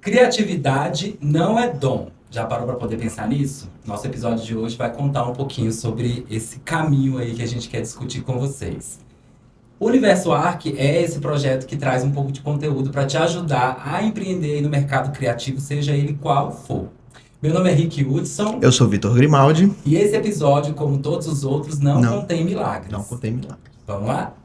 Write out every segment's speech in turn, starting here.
Criatividade não é dom. Já parou para poder pensar nisso? Nosso episódio de hoje vai contar um pouquinho sobre esse caminho aí que a gente quer discutir com vocês. O Universo Arc é esse projeto que traz um pouco de conteúdo para te ajudar a empreender aí no mercado criativo, seja ele qual for. Meu nome é Rick Hudson. Eu sou Vitor Grimaldi. E esse episódio, como todos os outros, não contém milagres. Não contém milagres. Vamos lá?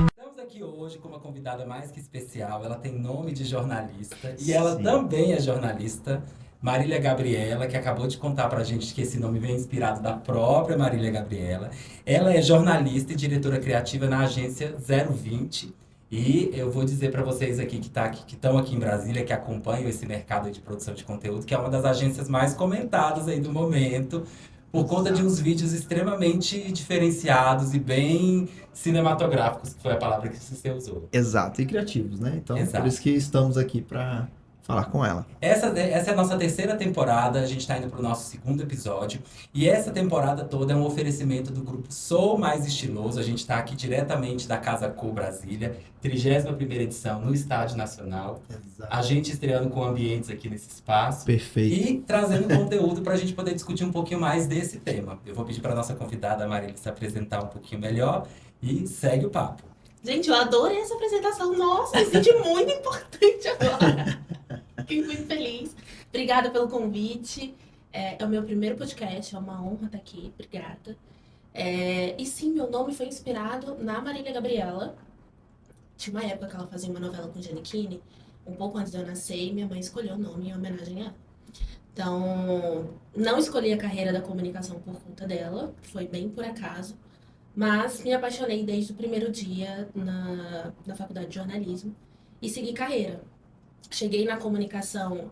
Estamos aqui hoje com uma convidada mais que especial. Ela tem nome de jornalista e ela também é jornalista. Marília Gabriela, que acabou de contar pra gente que esse nome vem inspirado da própria Marília Gabriela. Ela é jornalista e diretora criativa na agência 020. E eu vou dizer pra vocês aqui que estão aqui em Brasília, que acompanham esse mercado de produção de conteúdo, que é uma das agências mais comentadas aí do momento, por conta de uns vídeos extremamente diferenciados e bem cinematográficos, que foi a palavra que você usou. Exato, e criativos, né? Então, Exato. Por isso que estamos aqui para falar com ela. Essa é a nossa terceira temporada, a gente está indo para o nosso segundo episódio. E essa temporada toda é um oferecimento do grupo Sou Mais Estiloso. A gente está aqui diretamente da Casa Co Brasília, 31ª edição no Estádio Nacional. Exato. A gente estreando com ambientes aqui nesse espaço. Perfeito. E trazendo conteúdo para a gente poder discutir um pouquinho mais desse tema. Eu vou pedir para nossa convidada, a Marília, se apresentar um pouquinho melhor e segue o papo. Gente, eu adorei essa apresentação. Nossa, me senti muito importante agora. Fiquei muito feliz. Obrigada pelo convite. É o meu primeiro podcast, é uma honra estar aqui. Obrigada. E sim, meu nome foi inspirado na Marília Gabriela. Tinha uma época que ela fazia uma novela com Giannichini. Um pouco antes de eu nascer, e minha mãe escolheu o nome em homenagem a ela. Então, não escolhi a carreira da comunicação por conta dela. Foi bem por acaso. Mas me apaixonei desde o primeiro dia na faculdade de jornalismo e segui carreira. Cheguei na comunicação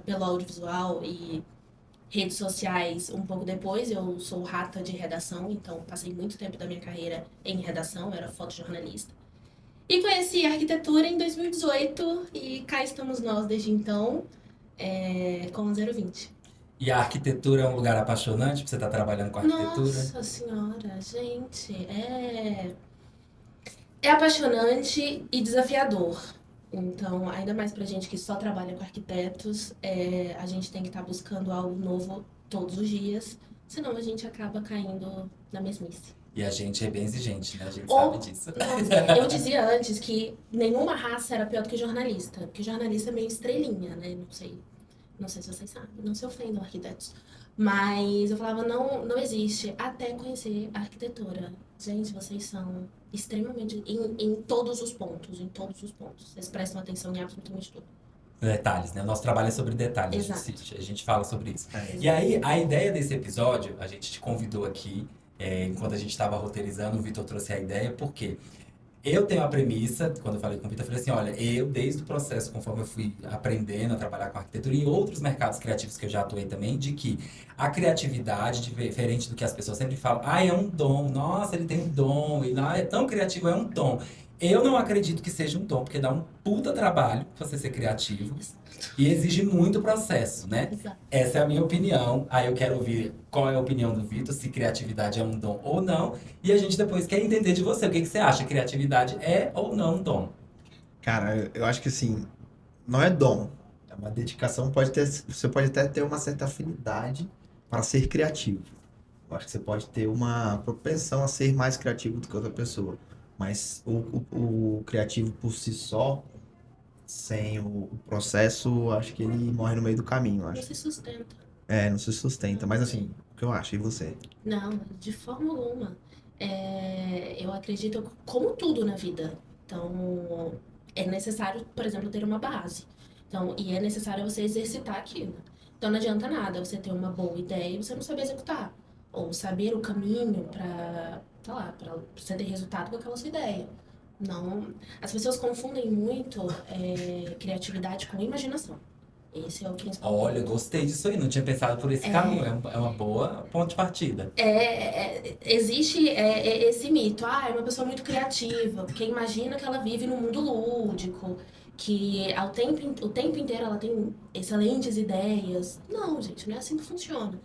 pelo audiovisual e redes sociais um pouco depois. Eu sou rata de redação, então passei muito tempo da minha carreira em redação, era fotojornalista. E conheci a arquitetura em 2018 e cá estamos nós desde então com a 020. E a arquitetura é um lugar apaixonante pra você estar trabalhando com arquitetura? Nossa senhora, gente, é apaixonante e desafiador. Então, ainda mais pra gente que só trabalha com arquitetos, a gente tem que estar buscando algo novo todos os dias, senão a gente acaba caindo na mesmice. E a gente é bem exigente, né? A gente sabe disso. Eu dizia antes que nenhuma raça era pior do que jornalista, porque jornalista é meio estrelinha, né? Não sei se vocês sabem, não se ofendam arquitetos. Mas eu falava, não existe, até conhecer a arquitetura. Gente, vocês são extremamente... Em todos os pontos, Vocês prestam atenção em absolutamente tudo. Detalhes, né? O nosso trabalho é sobre detalhes. Exato. A gente fala sobre isso. E aí, a ideia desse episódio, a gente te convidou aqui, enquanto a gente estava roteirizando, o Vitor trouxe a ideia, porque eu tenho a premissa, quando eu falei com o Vitor, eu falei assim, olha, eu desde o processo, conforme eu fui aprendendo a trabalhar com arquitetura e outros mercados criativos que eu já atuei também, de que a criatividade, diferente do que as pessoas sempre falam, é um dom, nossa, ele tem um dom, e é tão criativo, é um dom. Eu não acredito que seja um dom, porque dá um puta trabalho você ser criativo e exige muito processo, né? Exato. Essa é a minha opinião. Aí eu quero ouvir qual é a opinião do Vitor, se criatividade é um dom ou não. E a gente depois quer entender de você. O que você acha? Criatividade é ou não um dom? Cara, eu acho que assim, não é dom. É uma dedicação, você pode até ter uma certa afinidade para ser criativo. Eu acho que você pode ter uma propensão a ser mais criativo do que outra pessoa. Mas o criativo por si só, sem o processo, acho que ele morre no meio do caminho, Não acho. se sustenta. Não se sustenta. Mas assim, o que eu acho? E você? Não, de forma alguma. Eu acredito, como tudo na vida. Então, é necessário, por exemplo, ter uma base. Então, e é necessário você exercitar aquilo. Então, não adianta nada você ter uma boa ideia e você não saber executar. Ou saber o caminho para você ter resultado com aquela sua ideia. Não, as pessoas confundem muito criatividade com imaginação. Esse é o principal. Olha, gostei disso aí. Não tinha pensado por esse caminho. É uma boa ponto de partida. Existe esse mito. É uma pessoa muito criativa, porque imagina que ela vive num mundo lúdico, que o tempo inteiro ela tem excelentes ideias. Não, gente, não é assim que funciona.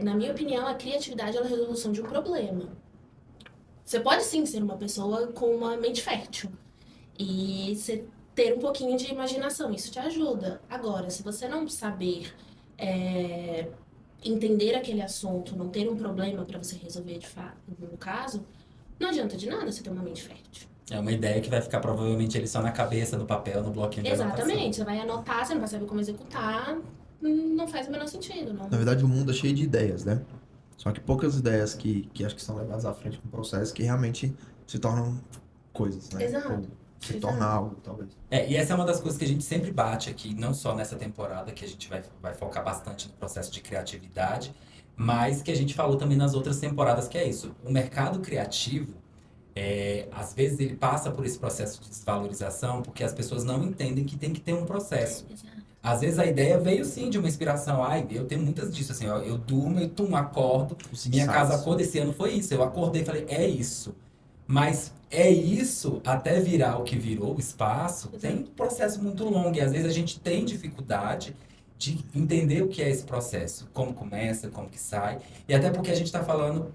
Na minha opinião, a criatividade é a resolução de um problema. Você pode sim ser uma pessoa com uma mente fértil e você ter um pouquinho de imaginação, isso te ajuda. Agora, se você não saber entender aquele assunto, não ter um problema para você resolver de fato, no caso, não adianta de nada você ter uma mente fértil. É uma ideia que vai ficar provavelmente ali só na cabeça, no papel, no bloquinho de anotação. Exatamente, você vai anotar, você não vai saber como executar, não faz o menor sentido. Não. Na verdade, o mundo é cheio de ideias, né? Só que poucas ideias que acho que são levadas à frente com o processo que realmente se tornam coisas, né? Exato. Ou se torna algo, talvez. E essa é uma das coisas que a gente sempre bate aqui, não só nessa temporada, que a gente vai focar bastante no processo de criatividade, mas que a gente falou também nas outras temporadas, que é isso. O mercado criativo, às vezes ele passa por esse processo de desvalorização, porque as pessoas não entendem que tem que ter um processo. Exato. Às vezes a ideia veio sim de uma inspiração. Eu tenho muitas disso, assim, ó, eu durmo, acordo, minha casa acorda, esse ano foi isso. Eu acordei e falei, é isso. Mas é isso, até virar o que virou o espaço, tem um processo muito longo. E às vezes a gente tem dificuldade de entender o que é esse processo. Como começa, como que sai. E até porque a gente está falando,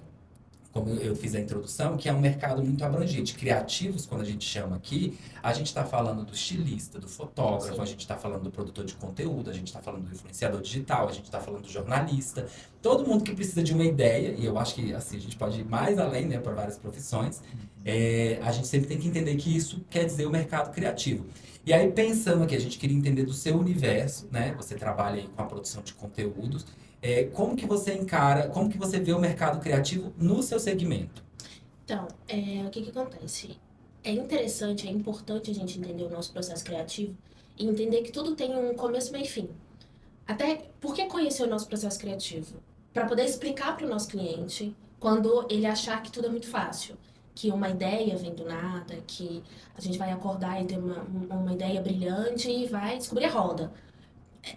como eu fiz a introdução, que é um mercado muito abrangente. Criativos, quando a gente chama aqui, a gente está falando do estilista, do fotógrafo, Sim. a gente está falando do produtor de conteúdo, a gente está falando do influenciador digital, a gente está falando do jornalista. Todo mundo que precisa de uma ideia, e eu acho que assim, a gente pode ir mais além, né, para várias profissões, a gente sempre tem que entender que isso quer dizer o mercado criativo. E aí, pensando aqui, a gente queria entender do seu universo, né? Você trabalha aí com a produção de conteúdos. Como que você encara, como que você vê o mercado criativo no seu segmento? Então, o que acontece? É interessante, é importante a gente entender o nosso processo criativo e entender que tudo tem um começo, meio e fim. Até por que conhecer o nosso processo criativo? Para poder explicar para o nosso cliente quando ele achar que tudo é muito fácil. Que uma ideia vem do nada, que a gente vai acordar e ter uma ideia brilhante e vai descobrir a roda.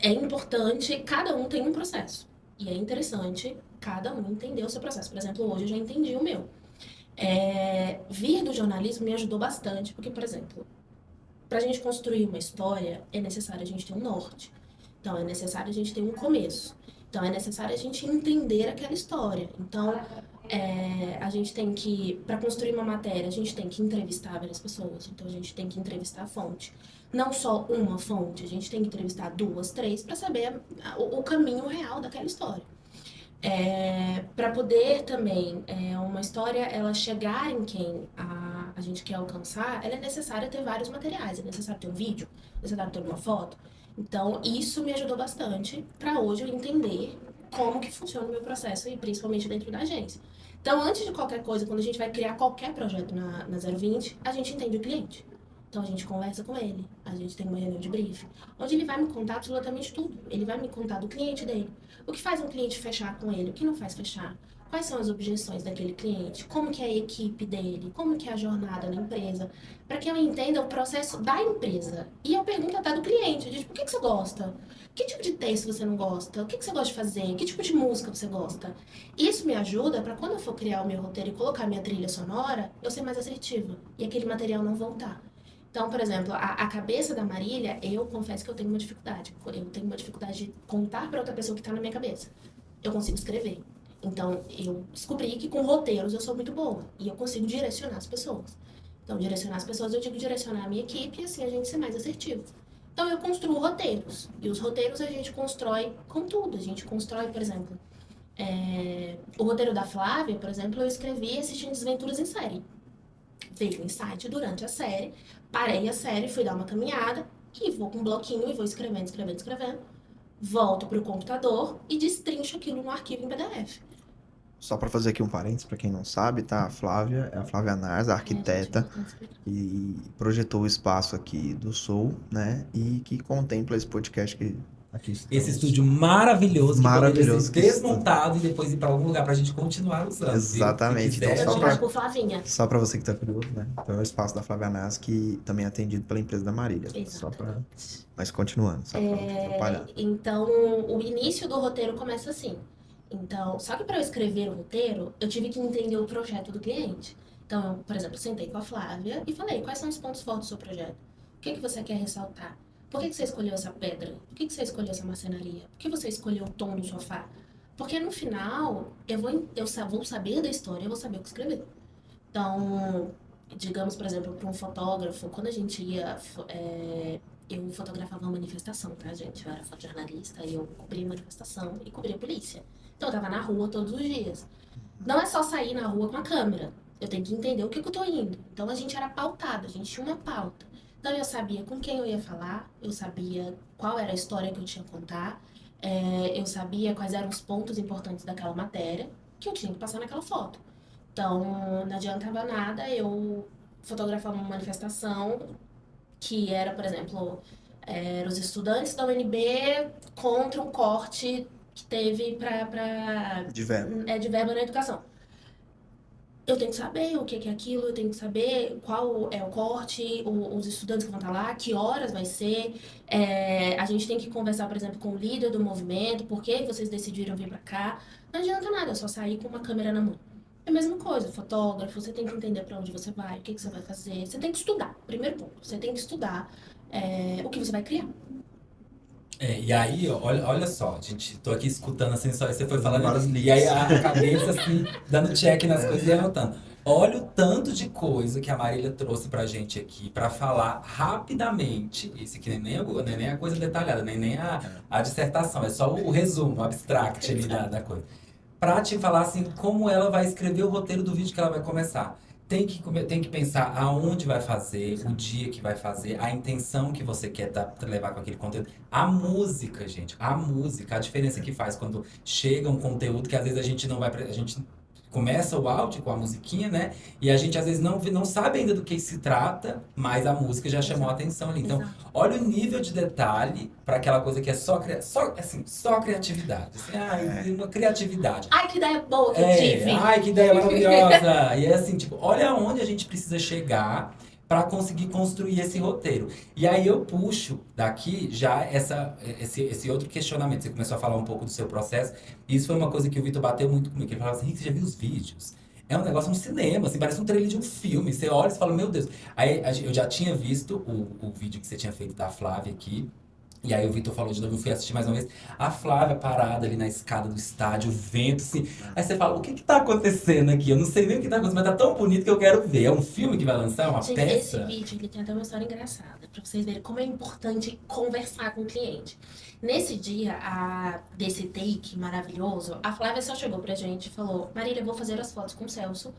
É importante, cada um tem um processo. E é interessante cada um entender o seu processo. Por exemplo, hoje eu já entendi o meu. Vir do jornalismo me ajudou bastante, porque, por exemplo, para a gente construir uma história, é necessário a gente ter um norte. Então, é necessário a gente ter um começo. Então, é necessário a gente entender aquela história. Então, a gente tem que, para construir uma matéria, a gente tem que entrevistar várias pessoas. Então, a gente tem que entrevistar a fonte. Não só uma fonte, a gente tem que entrevistar 2, 3, para saber o caminho real daquela história. Para poder também uma história ela chegar em quem a gente quer alcançar, ela é necessária ter vários materiais, é necessário ter um vídeo, é necessário ter uma foto. Então, isso me ajudou bastante para hoje eu entender como que funciona o meu processo e principalmente dentro da agência. Então, antes de qualquer coisa, quando a gente vai criar qualquer projeto na 020, a gente entende o cliente. Então, a gente conversa com ele, a gente tem uma reunião de briefing, onde ele vai me contar absolutamente tudo. Ele vai me contar do cliente dele. O que faz um cliente fechar com ele, o que não faz fechar. Quais são as objeções daquele cliente, como que é a equipe dele, como que é a jornada na empresa, para que eu entenda o processo da empresa. E eu pergunto até do cliente, eu digo, por que você gosta? Que tipo de texto você não gosta? O que você gosta de fazer? Que tipo de música você gosta? Isso me ajuda para quando eu for criar o meu roteiro e colocar minha trilha sonora, eu ser mais assertiva e aquele material não voltar. Então, por exemplo, a cabeça da Marília, eu confesso que eu tenho uma dificuldade. Eu tenho uma dificuldade de contar para outra pessoa que está na minha cabeça. Eu consigo escrever. Então, eu descobri que com roteiros eu sou muito boa. E eu consigo direcionar as pessoas. Então, direcionar as pessoas, eu digo direcionar a minha equipe e assim a gente ser mais assertivo. Então, eu construo roteiros. E os roteiros a gente constrói com tudo. A gente constrói, por exemplo, o roteiro da Flávia, por exemplo, eu escrevi assistindo Desventuras em Série. Veio um insight durante a série, parei a série, fui dar uma caminhada e vou com um bloquinho e vou escrevendo. Volto pro computador e destrincho aquilo no arquivo em PDF. Só para fazer aqui um parênteses, para quem não sabe, tá? A Flávia é a Flávia Nars, a arquiteta, que projetou o espaço aqui do Soul, né? E que contempla esse podcast que aqui estamos. Esse estúdio maravilhoso, Maravilhoso que poderia ser desmontado e depois ir para algum lugar para a gente continuar usando. Exatamente. Viu? Então, por Flavinha. Só para você que tá curioso, né? Então é o espaço da Flávia Nars, que também é atendido pela empresa da Marília. Só para... Mas continuando, só para não atrapalhar. Então, o início do roteiro começa assim. Então, só que para eu escrever o roteiro, eu tive que entender o projeto do cliente. Então, eu, por exemplo, sentei com a Flávia e falei, quais são os pontos fortes do seu projeto? O que você quer ressaltar? Por que você escolheu essa pedra? Por que você escolheu essa marcenaria? Por que você escolheu o tom do sofá? Porque no final, vou saber da história, eu vou saber o que escrever. Então, digamos, por exemplo, para um fotógrafo, quando a gente ia, eu fotografava uma manifestação, tá, gente? Eu era fotojornalista e eu cobria manifestação e cobria polícia. Então, eu tava na rua todos os dias. Não é só sair na rua com a câmera. Eu tenho que entender o que eu tô indo. Então, a gente era pautado, a gente tinha uma pauta. Então, eu sabia com quem eu ia falar, eu sabia qual era a história que eu tinha que contar, eu sabia quais eram os pontos importantes daquela matéria que eu tinha que passar naquela foto. Então, não adiantava nada eu fotografar uma manifestação que era, por exemplo, os estudantes da UNB contra um corte que teve De verba. de verba na educação. Eu tenho que saber o que é aquilo, eu tenho que saber qual é o corte, os estudantes que vão estar lá, que horas vai ser. A gente tem que conversar, por exemplo, com o líder do movimento, por que vocês decidiram vir para cá. Não adianta nada, eu só sair com uma câmera na mão. É a mesma coisa, fotógrafo, você tem que entender para onde você vai, o que você vai fazer. Você tem que estudar, primeiro ponto. Você tem que estudar o que você vai criar. E aí, ó, olha só, gente, tô aqui escutando assim, só você foi falando, Várias e aí linhas. a cabeça assim, dando check nas coisas e anotando. Olha o tanto de coisa que a Marília trouxe pra gente aqui pra falar rapidamente. Isso aqui não é nem a coisa detalhada, nem a dissertação, é só o resumo, o abstract ali da coisa. Pra te falar assim, como ela vai escrever o roteiro do vídeo que ela vai começar. Tem que pensar aonde vai fazer, o dia que vai fazer, a intenção que você quer levar com aquele conteúdo. A música, gente, a diferença que faz quando chega um conteúdo que às vezes a gente não vai, a gente começa o áudio com a musiquinha, né? E a gente às vezes não sabe ainda do que se trata, mas a música já chamou a atenção ali. Então, Exato. olha o nível de detalhe para aquela coisa que é só criatividade. Assim, uma criatividade. Ai, que ideia boa que eu tive! Ai, que ideia maravilhosa! E é assim, tipo, olha aonde a gente precisa chegar para conseguir construir esse roteiro. E aí eu puxo daqui já esse outro questionamento. Você começou a falar um pouco do seu processo. E isso foi uma coisa que o Vitor bateu muito comigo. Ele falava assim, Rick, você já viu os vídeos? É um negócio no cinema, assim, parece um trailer de um filme. Você olha e fala, meu Deus. Aí eu já tinha visto o vídeo que você tinha feito da Flávia aqui. E aí o Vitor falou de novo, eu fui assistir mais uma vez. A Flávia parada ali na escada do estádio, o vento, assim. Aí você fala, o que que tá acontecendo aqui? Eu não sei nem o que tá acontecendo, mas tá tão bonito que eu quero ver. É um filme que vai lançar? Uma Gente, esse peça? vídeo ele tem até uma história engraçada, pra vocês verem como é importante conversar com o cliente. Nesse dia, desse take maravilhoso, a Flávia só chegou pra gente e falou: Marília, eu vou fazer as fotos com o Celso,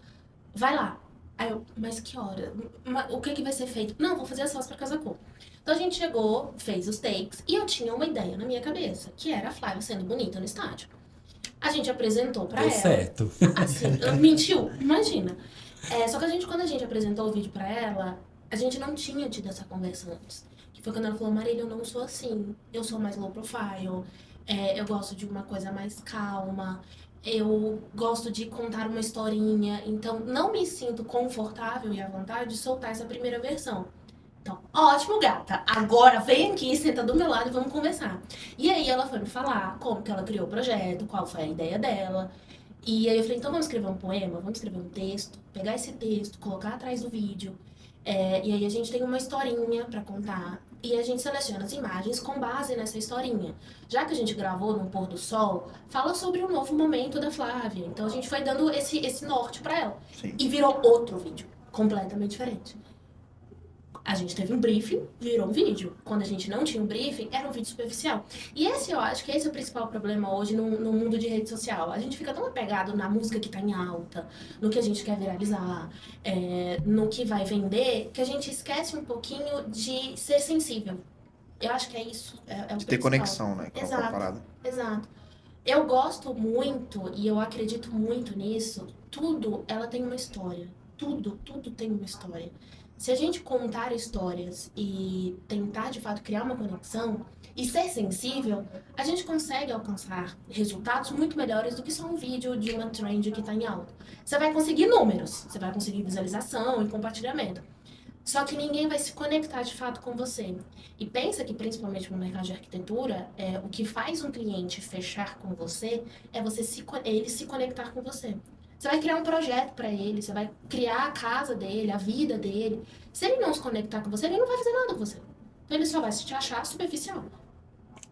vai lá. Aí eu, mas que hora? O que que vai ser feito? Não, vou fazer as fotos pra Casa Cor. Então a gente chegou, fez os takes, e eu tinha uma ideia na minha cabeça, que era a Flávia sendo bonita no estádio. A gente apresentou pra Deu ela. certo. Assim, mentiu, imagina. Só que quando a gente apresentou o vídeo pra ela, a gente não tinha tido essa conversa antes. Que foi quando ela falou, Marília, eu não sou assim. Eu sou mais low profile. Eu gosto de uma coisa mais calma. Eu gosto de contar uma historinha. Então, não me sinto confortável e à vontade de soltar essa primeira versão. Então, ótimo, gata. Agora vem aqui, senta do meu lado e vamos conversar. E aí ela foi me falar como que ela criou o projeto, qual foi a ideia dela. E aí eu falei, então vamos escrever um poema, vamos escrever um texto, pegar esse texto, colocar atrás do vídeo. E aí a gente tem uma historinha pra contar. E a gente seleciona as imagens com base nessa historinha. Já que a gente gravou no pôr do sol, fala sobre um novo momento da Flávia. Então a gente foi dando esse norte pra ela. Sim. E virou outro vídeo, completamente diferente. A gente teve um briefing, virou um vídeo. Quando a gente não tinha um briefing, era um vídeo superficial. E eu acho que esse é o principal problema hoje no mundo de rede social. A gente fica tão apegado na música que tá em alta, no que a gente quer viralizar, no que vai vender, que a gente esquece um pouquinho de ser sensível. Eu acho que é isso. É o De ter principal. conexão, né? Com a Exato. parada. Exato. Eu gosto muito, e eu acredito muito nisso, ela tem uma história. Tudo tem uma história. Se a gente contar histórias e tentar, de fato, criar uma conexão e ser sensível, a gente consegue alcançar resultados muito melhores do que só um vídeo de uma trend que está em alta. Você vai conseguir números, você vai conseguir visualização e compartilhamento. Só que ninguém vai se conectar, de fato, com você. E pensa que, principalmente no mercado de arquitetura, o que faz um cliente fechar com você é ele se conectar com você. Você vai criar um projeto para ele, você vai criar a casa dele, a vida dele. Se ele não se conectar com você, ele não vai fazer nada com você. Então ele só vai te achar superficial.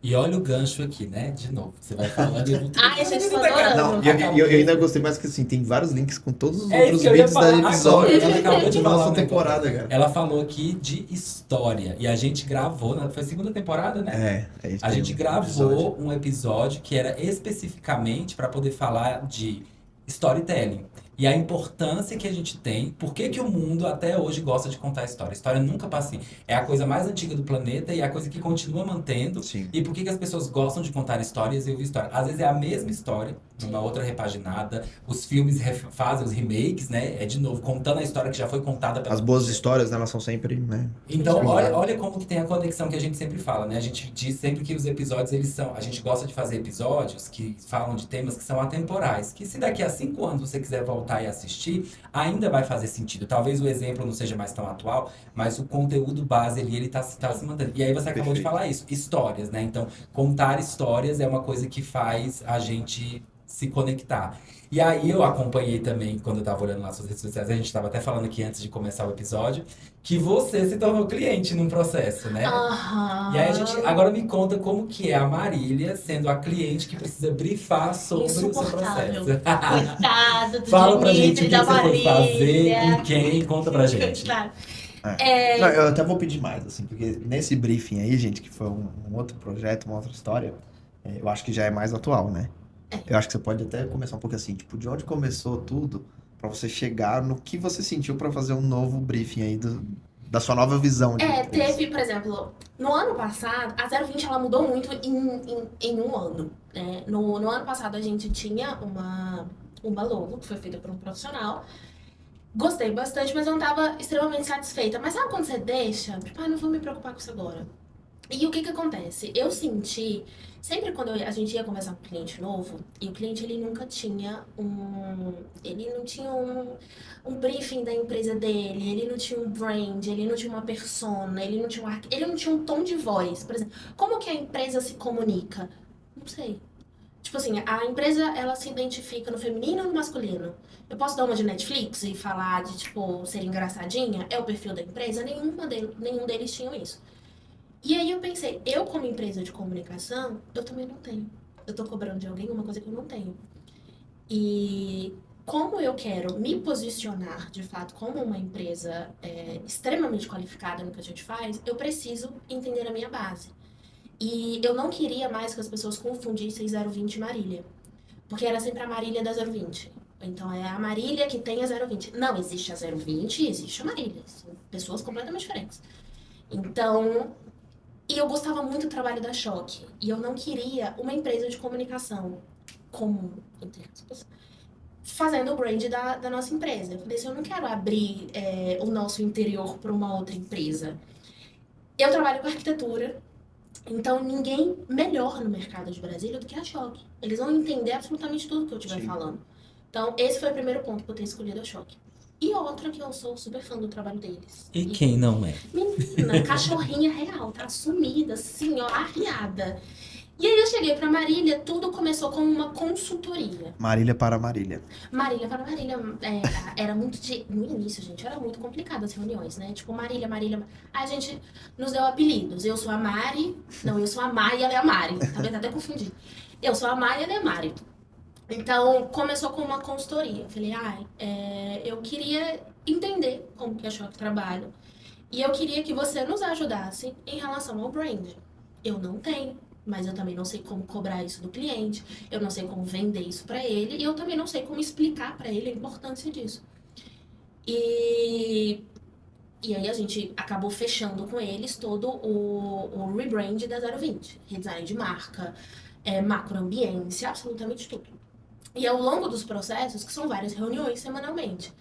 E olha o gancho aqui, né? De novo, você vai falando e eu vou... Ai, gente, tô adorando. Não, eu ainda gostei mais que assim, tem vários links com todos os É outros isso que eu ia vídeos da falar episódio agora. Ela acabou de da falar nossa um negócio. temporada, cara. Ela falou aqui de história. E a gente gravou, foi a segunda temporada, né? A tem gente um gravou episódio. um episódio que era especificamente para poder falar de storytelling. E a importância que a gente tem, por que que o mundo até hoje gosta de contar história. História nunca passa assim. É a coisa mais antiga do planeta e é a coisa que continua mantendo. Sim. E por que que as pessoas gostam de contar histórias e ouvir história? Às vezes é a mesma história, numa outra repaginada. Os filmes fazem os remakes, né? É de novo, contando a história que já foi contada pela As boas histórias, né, elas são sempre, né? então, Sim, olha como que tem a conexão que a gente sempre fala, né? A gente diz sempre que os episódios, eles são... A gente gosta de fazer episódios que falam de temas que são atemporais. Que se daqui a 5 anos você quiser voltar e assistir, ainda vai fazer sentido. Talvez o exemplo não seja mais tão atual, mas o conteúdo base ali, ele tá se mantendo. E aí você acabou de Perfeito. falar isso, histórias, né? Então, contar histórias é uma coisa que faz a gente se conectar. E aí eu acompanhei também, quando eu tava olhando lá suas redes sociais, a gente tava até falando aqui antes de começar o episódio, que você se tornou cliente num processo, né? Aham. E aí a gente, agora me conta como que é a Marília sendo a cliente que precisa brifar sobre o seu Insuportável. processo. Coitado do Fala pra gente Dimitri, o que da você foi fazer, Marília. com quem, conta pra gente. Coitado. Não, eu até vou pedir mais, assim, porque nesse briefing aí, gente, que foi um outro projeto, uma outra história, eu acho que já é mais atual, né? Eu acho que você pode até começar um pouco assim, tipo, de onde começou tudo, pra você chegar no que você sentiu pra fazer um novo briefing aí da sua nova visão de empresa. Teve, por exemplo, no ano passado, a 020 ela mudou muito em um ano. Né? No ano passado a gente tinha uma logo que foi feita por um profissional. Gostei bastante, mas eu não estava extremamente satisfeita. Mas sabe quando você deixa? Tipo, não vou me preocupar com isso agora. E o que acontece? Eu senti, sempre quando a gente ia conversar com um cliente novo, e o cliente ele nunca tinha ele não tinha um briefing da empresa dele, ele não tinha um brand, ele não tinha uma persona, ele não tinha um tom de voz. Por exemplo, como que a empresa se comunica? Não sei. Tipo assim, a empresa, ela se identifica no feminino ou no masculino? Eu posso dar uma de Netflix e falar de, tipo, ser engraçadinha? É o perfil da empresa? Nenhum deles tinham isso. E aí eu pensei, eu como empresa de comunicação, eu também não tenho. Eu tô cobrando de alguém uma coisa que eu não tenho. E como eu quero me posicionar, de fato, como uma empresa extremamente qualificada no que a gente faz, eu preciso entender a minha base. E eu não queria mais que as pessoas confundissem 020 e Marília. Porque era sempre a Marília da 020. Então é a Marília que tem a 020. Não, existe a 020 e existe a Marília. São pessoas completamente diferentes. Então... E eu gostava muito do trabalho da Choque. E eu não queria uma empresa de comunicação comum, entre aspas, fazendo o brand da nossa empresa. Eu falei assim, eu não quero abrir o nosso interior para uma outra empresa. Eu trabalho com arquitetura, então ninguém melhor no mercado de Brasília do que a Choque. Eles vão entender absolutamente tudo que eu estiver falando. Então, esse foi o primeiro ponto para eu ter escolhido a Choque. E outra que eu sou super fã do trabalho deles. E quem não é? Menina, cachorrinha real, tá sumida, assim, ó, arriada. E aí eu cheguei pra Marília, tudo começou como uma consultoria. Marília para Marília. Marília para Marília, era muito no início, gente, era muito complicado as reuniões, né? Tipo, Marília. Aí a gente nos deu apelidos. Eu sou a Mari, não, eu sou a Mai e ela é a Mari. Tá vendo? Até confundi. Eu sou a Mai e ela é a Mari. Então, começou com uma consultoria. Eu falei, eu queria entender como que a Choque trabalha. E eu queria que você nos ajudasse em relação ao brand. Eu não tenho, mas eu também não sei como cobrar isso do cliente. Eu não sei como vender isso para ele. E eu também não sei como explicar para ele a importância disso. E aí a gente acabou fechando com eles todo o rebrand da 020. Redesign de marca, macroambiência, absolutamente tudo. E ao longo dos processos, que são várias reuniões semanalmente,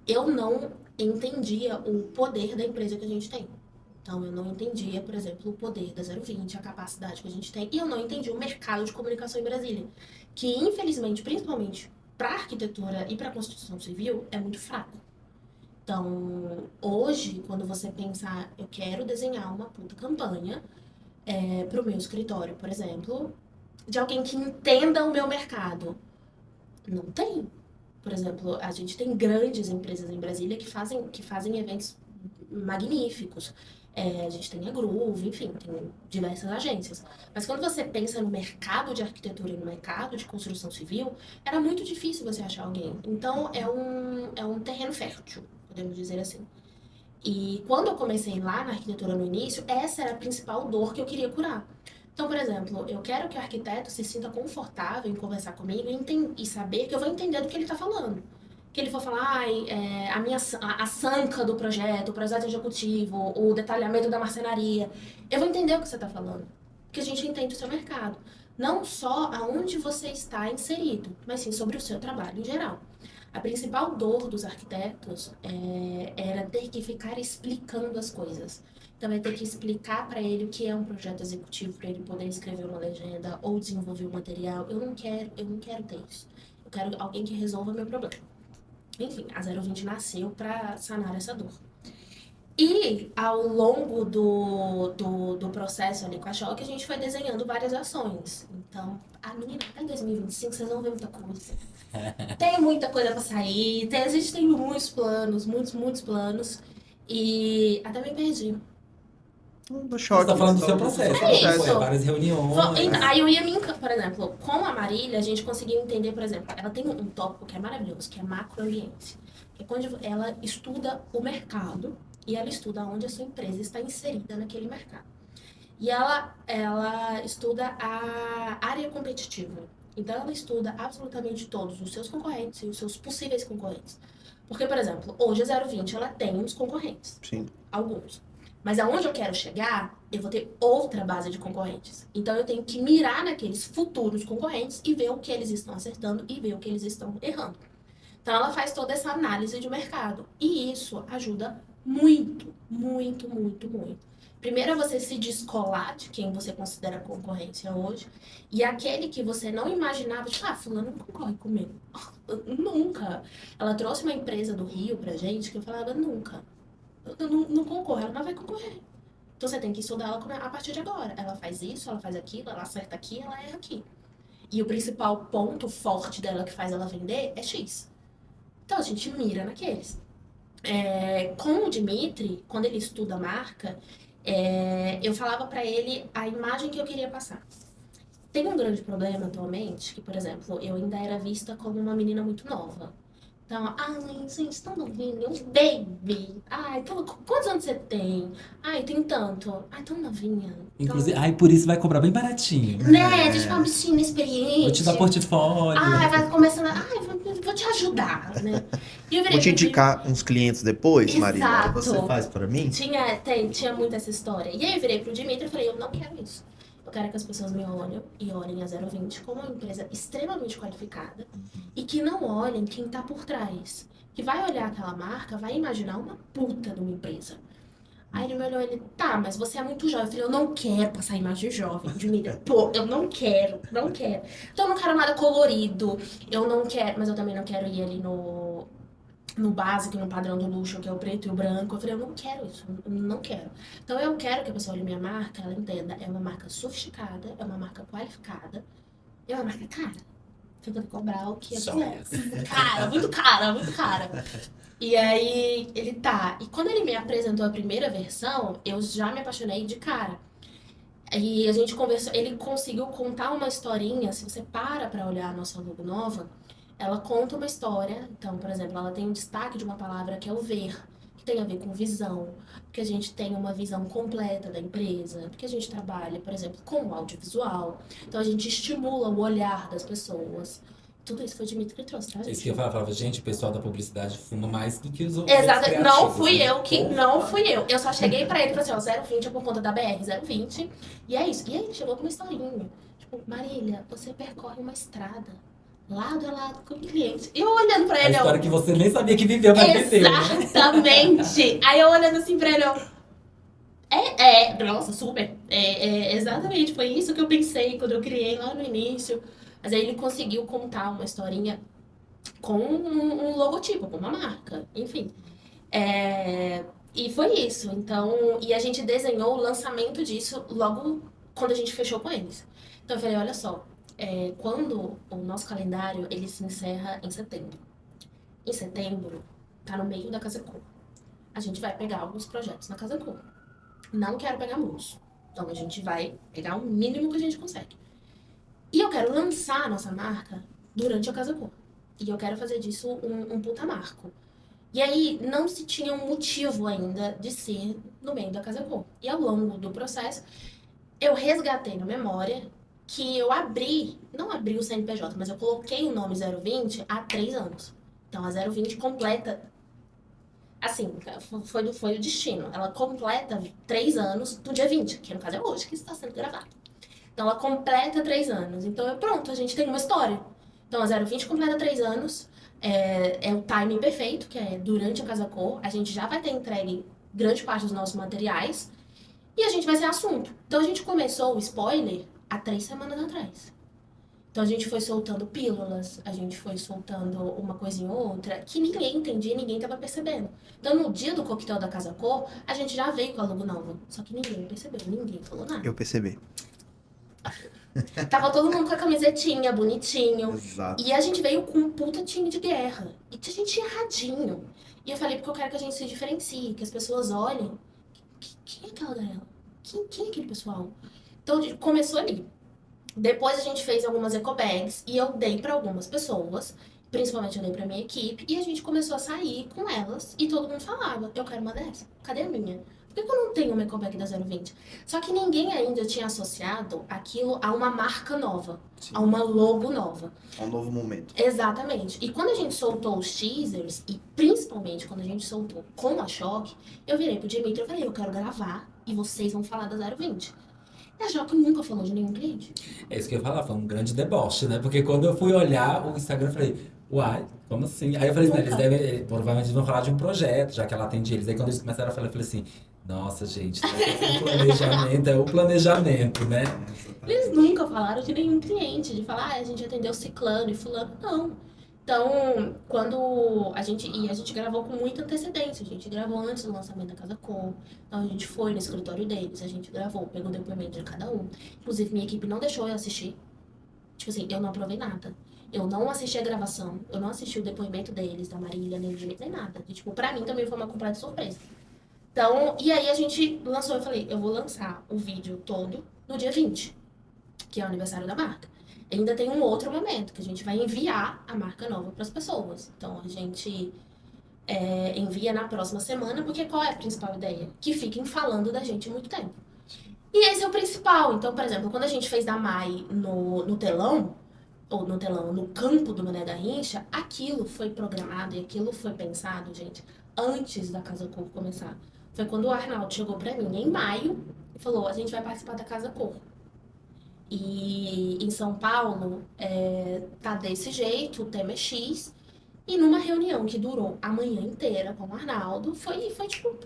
eu não entendia o poder da empresa que a gente tem. Então, eu não entendia, por exemplo, o poder da 020, a capacidade que a gente tem, e eu não entendia o mercado de comunicação em Brasília, que infelizmente, principalmente para arquitetura e para construção civil, é muito fraco. Então, hoje, quando você pensar, eu quero desenhar uma puta campanha para o meu escritório, por exemplo, de alguém que entenda o meu mercado. Não tem. Por exemplo, a gente tem grandes empresas em Brasília que fazem eventos magníficos. A gente tem a Groove, enfim, tem diversas agências. Mas quando você pensa no mercado de arquitetura e no mercado de construção civil, era muito difícil você achar alguém. Então, é um terreno fértil, podemos dizer assim. E quando eu comecei lá na arquitetura no início, essa era a principal dor que eu queria curar. Então, por exemplo, eu quero que o arquiteto se sinta confortável em conversar comigo e saber que eu vou entender do que ele está falando. Que ele for falar, a sanca do projeto, o projeto executivo, o detalhamento da marcenaria. Eu vou entender o que você está falando. Porque a gente entende o seu mercado. Não só aonde você está inserido, mas sim sobre o seu trabalho em geral. A principal dor dos arquitetos era ter que ficar explicando as coisas. Então, é ter que explicar para ele o que é um projeto executivo, para ele poder escrever uma legenda ou desenvolver um material. Eu não quero ter isso. Eu quero alguém que resolva meu problema. Enfim, a 020 nasceu para sanar essa dor. E ao longo do processo ali com a Choque, a gente foi desenhando várias ações. Então, a menina, em 2025, vocês vão ver muita coisa. Tem muita coisa pra sair, existem muitos planos, muitos planos. E até me perdi. Do Você choque. tá falando do seu processo, É né? isso. Foi várias reuniões. Aí eu ia me por exemplo, com a Marília, a gente conseguiu entender, por exemplo, ela tem um tópico que é maravilhoso, que é macroambiente. Que é quando ela estuda o mercado e ela estuda onde a sua empresa está inserida naquele mercado. E ela estuda a área competitiva. Então, ela estuda absolutamente todos os seus concorrentes e os seus possíveis concorrentes. Porque, por exemplo, hoje a 020 ela tem uns concorrentes. Sim. Alguns. Mas aonde eu quero chegar, eu vou ter outra base de concorrentes. Então, eu tenho que mirar naqueles futuros concorrentes e ver o que eles estão acertando e ver o que eles estão errando. Então, ela faz toda essa análise de mercado. E isso ajuda muito. Primeiro é você se descolar de quem você considera concorrência hoje. E aquele que você não imaginava, tipo, fulano não concorre comigo. Nunca. Ela trouxe uma empresa do Rio pra gente que eu falava, nunca. Eu não concorro, ela não vai concorrer. Então você tem que estudar ela a partir de agora. Ela faz isso, ela faz aquilo, ela acerta aqui, ela erra aqui. E o principal ponto forte dela que faz ela vender é X. Então a gente mira naqueles. Com o Dimitri, quando ele estuda a marca, eu falava pra ele a imagem que eu queria passar. Tem um grande problema atualmente, que, por exemplo, eu ainda era vista como uma menina muito nova. Então, gente, tão novinha, um baby. Então, quantos anos você tem? Tem tanto. Tão novinha. Inclusive, por isso vai cobrar bem baratinho. Né, tipo uma bichinha experiente. Vou te dar portfólio. Vai começando, vou te ajudar, né? E eu virei Vou te indicar uns clientes depois, Exato. Marília. Aí você faz pra mim? Tinha muito essa história. E aí eu virei pro Dimitri e falei, eu não quero isso. Eu quero que as pessoas me olhem e olhem a 020 como uma empresa extremamente qualificada e que não olhem quem tá por trás. Que vai olhar aquela marca, vai imaginar uma puta de uma empresa. Aí ele me olhou e ele, tá, mas você é muito jovem. Eu falei, eu não quero passar a imagem de jovem, Dimitri. Eu não quero. Então eu não quero nada colorido, eu não quero, mas eu também não quero ir ali no básico, no padrão do luxo, que é o preto e o branco. Eu falei, eu não quero isso, eu não quero. Então eu quero que a pessoa olhe minha marca, ela entenda, é uma marca sofisticada, é uma marca qualificada, é uma marca cara. Você pode cobrar o que é cara, muito cara. E aí ele tá. E quando ele me apresentou a primeira versão, eu já me apaixonei de cara. E a gente conversou, ele conseguiu contar uma historinha, se você pra olhar a nossa logo nova, ela conta uma história. Então, por exemplo, ela tem um destaque de uma palavra que é o ver, que tem a ver com visão, porque a gente tem uma visão completa da empresa, porque a gente trabalha, por exemplo, com o audiovisual. Então, a gente estimula o olhar das pessoas. Tudo isso foi o Dimitri que trouxe, tá, gente? Isso que eu falava, gente, o pessoal da publicidade fuma mais do que os outros. Exato, não fui né? eu. Eu só cheguei pra ele e falei assim, 020 é por conta da BR 020. E é isso. E aí ele chegou com uma historinha. Tipo, Marília, você percorre uma estrada, lado a lado com o cliente. E eu olhando pra ele, A história que você nem sabia que viveu, mas viveu, né? Exatamente. Aí eu olhando assim pra ele, nossa, super. Exatamente, foi isso que eu pensei quando eu criei lá no início. Mas aí ele conseguiu contar uma historinha com um logotipo, com uma marca, enfim. E foi isso. Então, e a gente desenhou o lançamento disso logo quando a gente fechou com eles. Então eu falei, olha só, quando o nosso calendário ele se encerra em setembro. Em setembro, tá no meio da Casa Cor. A gente vai pegar alguns projetos na Casa Cor. não quero pegar moço. Então a gente vai pegar o mínimo que a gente consegue. E eu quero lançar a nossa marca durante a Casa Cor. E eu quero fazer disso um puta marco. E aí não se tinha um motivo ainda de ser no meio da Casa Cor. E ao longo do processo, eu resgatei na memória que eu não abri o CNPJ, mas eu coloquei o nome 020 há 3 anos. Então a 020 completa, assim, foi o destino. Ela completa 3 anos no dia 20, que no caso é hoje que está sendo gravado. Então ela completa 3 anos. Então pronto, a gente tem uma história. Então a 020 completa 3 anos, é o timing perfeito, que é durante a Casa Cor. A gente já vai ter entregue grande parte dos nossos materiais e a gente vai ser assunto. Então a gente começou o spoiler há 3 semanas atrás. Então a gente foi soltando pílulas, a gente foi soltando uma coisinha ou outra que ninguém entendia, ninguém tava percebendo. Então no dia do coquetel da Casa Cor, a gente já veio com a logo nova. Só que ninguém percebeu, ninguém falou nada. Eu percebi. Tava todo mundo com a camisetinha, bonitinho. Exato. E a gente veio com um puta time de guerra. E a gente tinha radinho. E eu falei, porque eu quero que a gente se diferencie, que as pessoas olhem. Quem é aquela galera? Quem é aquele pessoal? Então começou ali. Depois a gente fez algumas ecobags e eu dei pra algumas pessoas, principalmente eu dei pra minha equipe, e a gente começou a sair com elas e todo mundo falava, eu quero uma dessa, cadê a minha? Por que eu não tenho uma ecobag da 020? Só que ninguém ainda tinha associado aquilo a uma marca nova, Sim. a uma logo nova. É um novo momento. Exatamente. E quando a gente soltou os teasers, e principalmente quando a gente soltou com a Choque, eu virei pro Dimitri e falei, eu quero gravar e vocês vão falar da 020. E a Choque nunca falou de nenhum cliente. É isso que eu ia falar, foi um grande deboche, né? Porque quando eu fui olhar o Instagram, eu falei, uai, como assim? Aí eu falei, eles devem, provavelmente vão falar de um projeto, já que ela atende eles. Aí quando eles começaram a falar, eu falei assim, nossa, gente, o planejamento é o planejamento, né? Eles nunca falaram de nenhum cliente, de falar, a gente atendeu ciclano e fulano, não. Então, quando a gente gravou com muita antecedência, a gente gravou antes do lançamento da Casa Cor, então a gente foi no escritório deles, a gente gravou, pegou o depoimento de cada um. Inclusive, minha equipe não deixou eu assistir, tipo assim, eu não aprovei nada. Eu não assisti a gravação, eu não assisti o depoimento deles, da Marília, nem do Dimitri, nem nada. E, tipo, pra mim também foi uma completa surpresa. Então, e aí a gente lançou, eu falei, eu vou lançar o vídeo todo no dia 20, que é o aniversário da marca. Ainda tem um outro momento, que a gente vai enviar a marca nova para as pessoas. Então, a gente envia na próxima semana, porque qual é a principal ideia? Que fiquem falando da gente muito tempo. E esse é o principal. Então, por exemplo, quando a gente fez da Mai no telão, ou no telão, no campo do Mané Garrincha, aquilo foi programado e aquilo foi pensado, gente, antes da Casa Cor começar. Foi quando o Arnaldo chegou pra mim em maio e falou, a gente vai participar da Casa Cor. E em São Paulo, tá desse jeito, o tema é X. E numa reunião que durou a manhã inteira com o Arnaldo, foi tipo...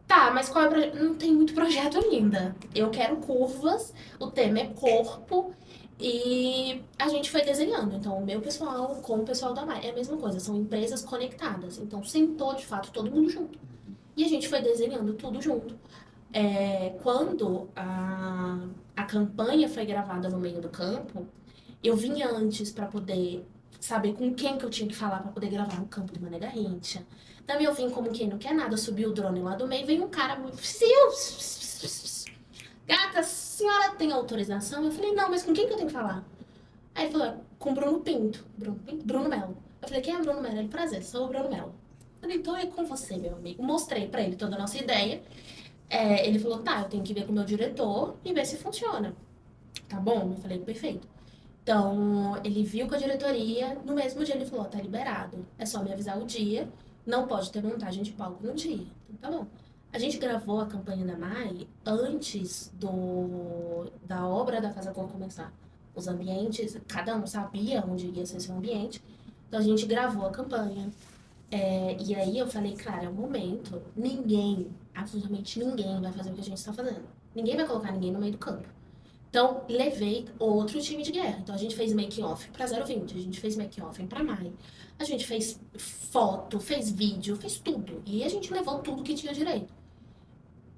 Tá, mas qual é o projeto? Não tem muito projeto ainda. Eu quero curvas, o tema é corpo... E a gente foi desenhando. Então, o meu pessoal com o pessoal da Mai é a mesma coisa, são empresas conectadas. Então, sentou de fato todo mundo junto. E a gente foi desenhando tudo junto. Quando a campanha foi gravada no meio do campo, eu vinha antes para poder saber com quem que eu tinha que falar para poder gravar no campo do Mané Garrincha. Também eu vim como quem não quer nada, subi o drone lá do meio, veio um cara, gata, a senhora tem autorização? Eu falei, não, mas com quem que eu tenho que falar? Aí ele falou, com Bruno Pinto. Bruno Melo. Eu falei, quem é Bruno Melo? Ele, prazer, sou o Bruno Melo. Eu falei, então é com você, meu amigo. Mostrei pra ele toda a nossa ideia. Ele falou, tá, eu tenho que ver com o meu diretor e ver se funciona. Tá bom? Eu falei, perfeito. Então, ele viu com a diretoria, no mesmo dia ele falou, tá liberado. É só me avisar o dia, não pode ter montagem de palco no dia. Então, tá bom. A gente gravou a campanha da Mai antes da obra da Casa Cor começar. Os ambientes, cada um sabia onde ia ser seu ambiente. Então a gente gravou a campanha. E aí eu falei, cara, é o momento. Ninguém, absolutamente ninguém vai fazer o que a gente está fazendo. Ninguém vai colocar ninguém no meio do campo. Então, levei outro time de guerra. Então, a gente fez make-off pra 020, a gente fez make-off pra Mai. A gente fez foto, fez vídeo, fez tudo. E a gente levou tudo que tinha direito.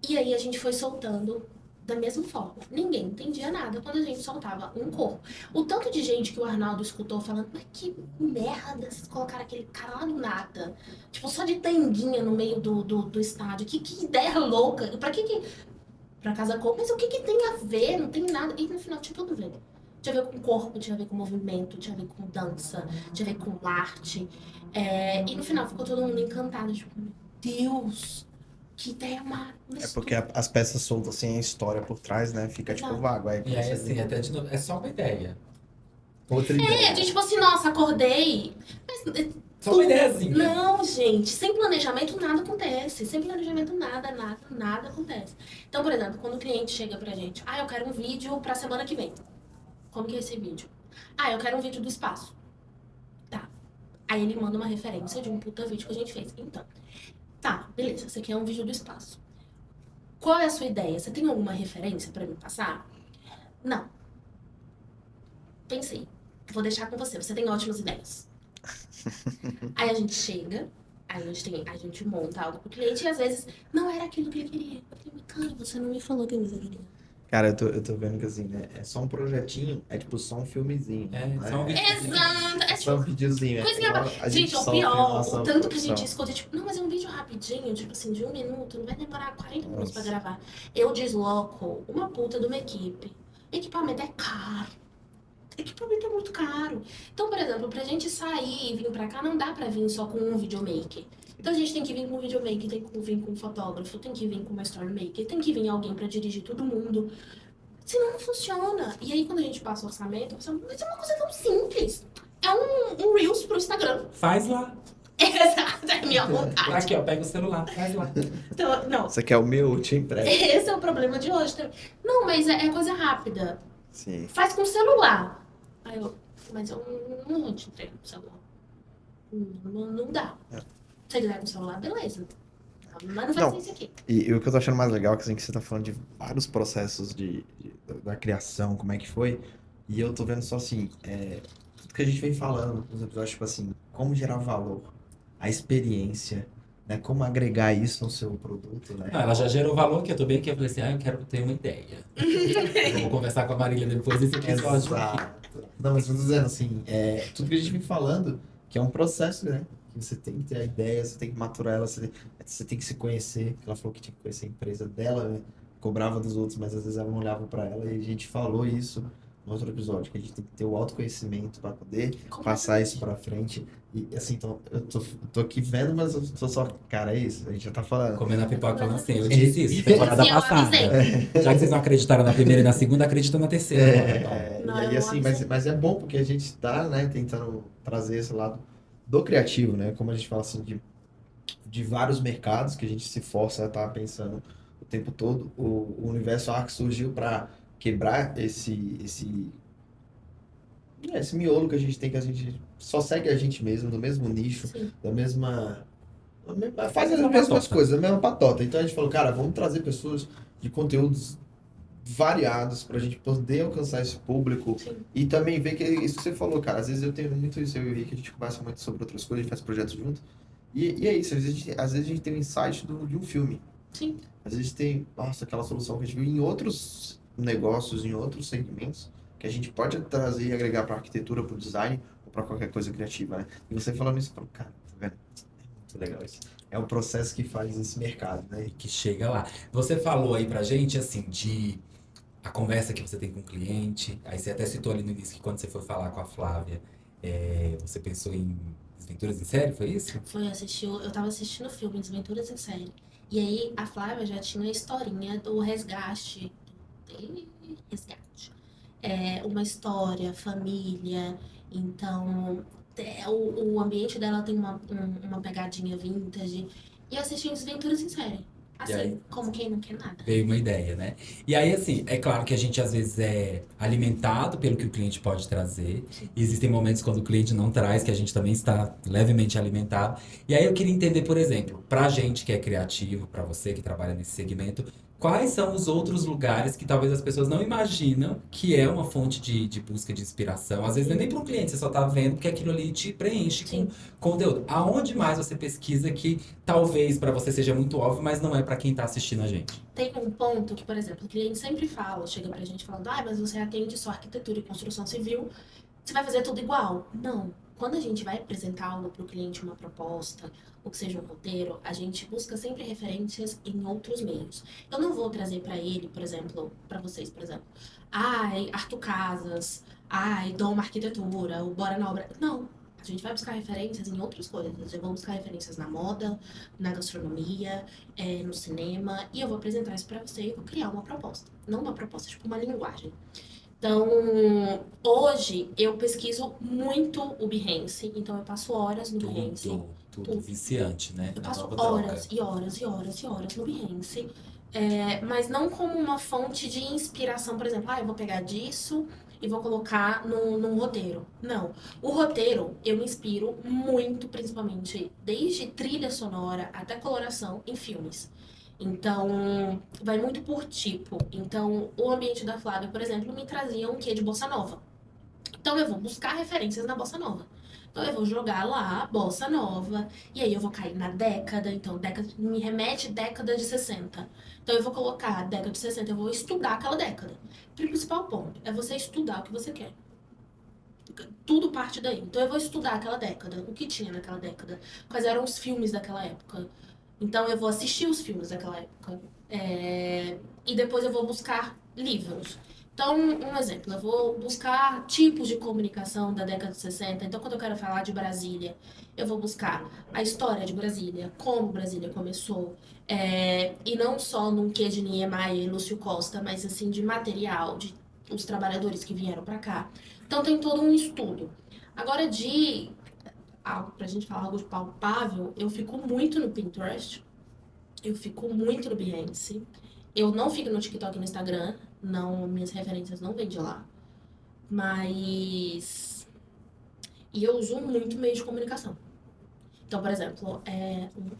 E aí, a gente foi soltando Da mesma forma, ninguém entendia nada quando a gente soltava um corpo. O tanto de gente que o Arnaldo escutou falando, mas que merda, vocês colocaram aquele cara lá do nada. Tipo, só de tanguinha no meio do estádio. Que ideia louca. Pra Casa Corpo? Mas o que tem a ver? Não tem nada. E no final tinha tudo a ver. Tinha a ver com corpo, tinha a ver com movimento, tinha a ver com dança, tinha a ver com arte. E no final ficou todo mundo encantado. Tipo, meu Deus, que ideia maravilhosa. É porque as peças soltas sem a história por trás, né? Fica tipo Não. vago. Aí E aí, você assim, até de novo, é só uma ideia. outra ideia. De tipo assim, nossa, acordei. Só uma ideiazinha. Não, gente, sem planejamento nada acontece. Sem planejamento nada acontece. Então, por exemplo, quando o cliente chega pra gente, eu quero um vídeo pra semana que vem. Como que é esse vídeo? Eu quero um vídeo do espaço. Tá. Aí ele manda uma referência de um puta vídeo que a gente fez. Então, tá, beleza, você quer um vídeo do espaço. Qual é a sua ideia? Você tem alguma referência pra me passar? Não. Pensei. Vou deixar com você. Você tem ótimas ideias. Aí a gente chega, a gente monta algo pro cliente e às vezes não era aquilo que ele queria. Eu falei, cara, você não me falou que você queria. Cara, eu tô vendo que assim, né? É só um projetinho, é tipo só um filmezinho. É, né? só um vídeo. Exato! É Só um tipo, videozinho. coisinha igual rápida. a Gente, o sofre na pior, nossa o tanto que a profissão. gente escuta, tipo, não, mas é um vídeo rapidinho, tipo assim, de 1 minuto, não vai demorar 40 minutos pra Nossa. gravar. Eu desloco uma puta de uma equipe. Equipamento é caro. Equipamento é muito caro. Então, por exemplo, pra gente sair e vir pra cá, não dá pra vir só com um videomaker. Então a gente tem que vir com um videomaker, tem que vir com um fotógrafo, tem que vir com uma storymaker, tem que vir alguém pra dirigir todo mundo. Senão não funciona. E aí quando a gente passa o orçamento, mas é uma coisa tão simples. É um Reels pro Instagram. Faz lá. Exato, é a minha vontade. Aqui, ó, pega o celular, faz lá. Então, não, Você quer o meu? Eu te empresto. esse é o problema de hoje também. Não, mas é coisa rápida. Sim. Faz com o celular. Aí mas eu não vou te entregar com o celular. Não dá. É. Se você quiser com o celular, beleza. Mas não faz Não. isso aqui. E o que eu tô achando mais legal é que, assim, que você tá falando de vários processos da criação, como é que foi. E eu tô vendo só assim, tudo que a gente vem falando nos episódios, tipo assim, como gerar valor, a experiência, né? Como agregar isso no seu produto, né? Não, ela já gerou valor, que eu tô bem aqui. Eu falei assim, eu quero ter uma ideia. Eu vou conversar com a Marília depois desse episódio. Exato. Não, mas eu tô dizendo assim, tudo que a gente vem falando, que é um processo, né? Que você tem que ter a ideia, você tem que maturar ela, você tem que se conhecer. Ela falou que tinha que conhecer a empresa dela, né? Cobrava dos outros, mas às vezes ela não olhava pra ela. E a gente falou isso no outro episódio, que a gente tem que ter o autoconhecimento para poder passar isso pra frente. E assim, então, eu tô aqui vendo, mas eu tô só, cara, é isso, a gente já tá falando. Comendo a pipoca falando assim, eu disse isso, temporada Sim, eu passada. avisei. Já que vocês não acreditaram na primeira e na segunda, acreditam na terceira. Não, E eu aí, não assim, avisei. mas é bom porque a gente tá, né, tentando trazer esse lado do criativo, né? Como a gente fala assim, de vários mercados que a gente se força a estar pensando o tempo todo. O Universo Arc surgiu para quebrar esse miolo que a gente tem, que a gente só segue a gente mesmo, do mesmo nicho, Sim. faz as mesmas coisas, a mesma patota. Então a gente falou, cara, vamos trazer pessoas de conteúdos variados pra gente poder alcançar esse público. Sim. E também ver que isso que você falou, cara. Às vezes eu tenho muito isso, eu e o Rick, a gente conversa muito sobre outras coisas, a gente faz projetos junto. E é isso, às vezes a gente tem um insight de um filme. Sim. Às vezes tem, nossa, aquela solução que a gente viu em outros negócios, em outros segmentos, que a gente pode trazer e agregar pra arquitetura, pro design, ou pra qualquer coisa criativa, né? E você falando isso, eu falo, cara, tá vendo? É muito legal isso. É o processo que faz esse mercado, né? Que chega lá. Você falou aí pra gente, assim, de a conversa que você tem com o cliente. Aí você até citou ali no início que quando você foi falar com a Flávia, você pensou em Desventuras em Série, foi isso? Eu tava assistindo o filme Desventuras em Série. E aí a Flávia já tinha a historinha do resgate. Uma história, família. Então, o ambiente dela tem uma pegadinha vintage. E eu assisti Desventuras em Série. E aí? Assim, como quem não quer nada. Veio uma ideia, né? E aí, assim, é claro que a gente às vezes é alimentado pelo que o cliente pode trazer. E existem momentos quando o cliente não traz, que a gente também está levemente alimentado. E aí eu queria entender, por exemplo, pra gente que é criativo, pra você que trabalha nesse segmento, quais são os outros lugares que talvez as pessoas não imaginam que é uma fonte de busca de inspiração. Às vezes não é nem para um cliente, você só tá vendo porque aquilo ali te preenche Sim. com conteúdo. Aonde mais você pesquisa que talvez para você seja muito óbvio, mas não é para quem tá assistindo a gente? Tem um ponto que, por exemplo, o cliente sempre fala, chega pra gente falando, mas você atende só arquitetura e construção civil, você vai fazer tudo igual. Não. Quando a gente vai apresentar algo para o cliente, uma proposta, ou que seja um roteiro, a gente busca sempre referências em outros meios. Eu não vou trazer para ele, por exemplo, para vocês, por exemplo, Arthur Casas, Doma Arquitetura, o Bora na Obra. Não. A gente vai buscar referências em outras coisas. Eu vou buscar referências na moda, na gastronomia, no cinema, e eu vou apresentar isso para você e vou criar uma proposta. Não uma proposta, tipo uma linguagem. Então, hoje eu pesquiso muito o Behance, então eu passo horas no Behance. Tudo viciante, né? Eu Na passo nova troca. horas e horas e horas e horas no Behance, mas não como uma fonte de inspiração, por exemplo, eu vou pegar disso e vou colocar num roteiro. Não. O roteiro, eu me inspiro muito, principalmente, desde trilha sonora até coloração em filmes. Então, vai muito por tipo. Então, o ambiente da Flávia, por exemplo, me trazia um quê de bossa nova. Então, eu vou buscar referências na bossa nova. Então, eu vou jogar lá, bossa nova, e aí eu vou cair na década. Então, década me remete década de 60. Então, eu vou colocar a década de 60, eu vou estudar aquela década. O principal ponto é você estudar o que você quer. Tudo parte daí. Então, eu vou estudar aquela década, o que tinha naquela década, quais eram os filmes daquela época. Então, eu vou assistir os filmes daquela época. E depois eu vou buscar livros. Então, um exemplo, eu vou buscar tipos de comunicação da década de 60. Então, quando eu quero falar de Brasília, eu vou buscar a história de Brasília, como Brasília começou. E não só num quê de Niemeyer e Lúcio Costa, mas assim, de material, de os trabalhadores que vieram para cá. Então, tem todo um estudo. Agora, pra gente falar algo de palpável, eu fico muito no Pinterest, eu fico muito no Behance, eu não fico no TikTok e no Instagram, não, minhas referências não vêm de lá, mas... E eu uso muito meio de comunicação. Então, por exemplo,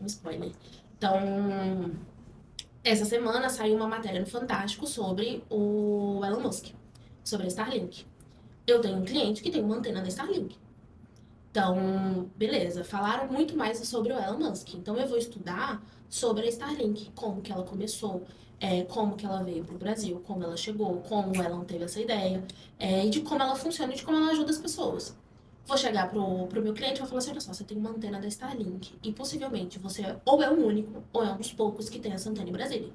um spoiler. Então, essa semana saiu uma matéria no Fantástico sobre o Elon Musk, sobre a Starlink. Eu tenho um cliente que tem uma antena da Starlink. Então, beleza, falaram muito mais sobre o Elon Musk. Então, eu vou estudar sobre a Starlink, como que ela começou, como que ela veio para o Brasil, como ela chegou, como o Elon teve essa ideia, e de como ela funciona e de como ela ajuda as pessoas. Vou chegar pro meu cliente e vou falar assim, olha só, você tem uma antena da Starlink e possivelmente você ou é o único ou é um dos poucos que tem essa antena em Brasília.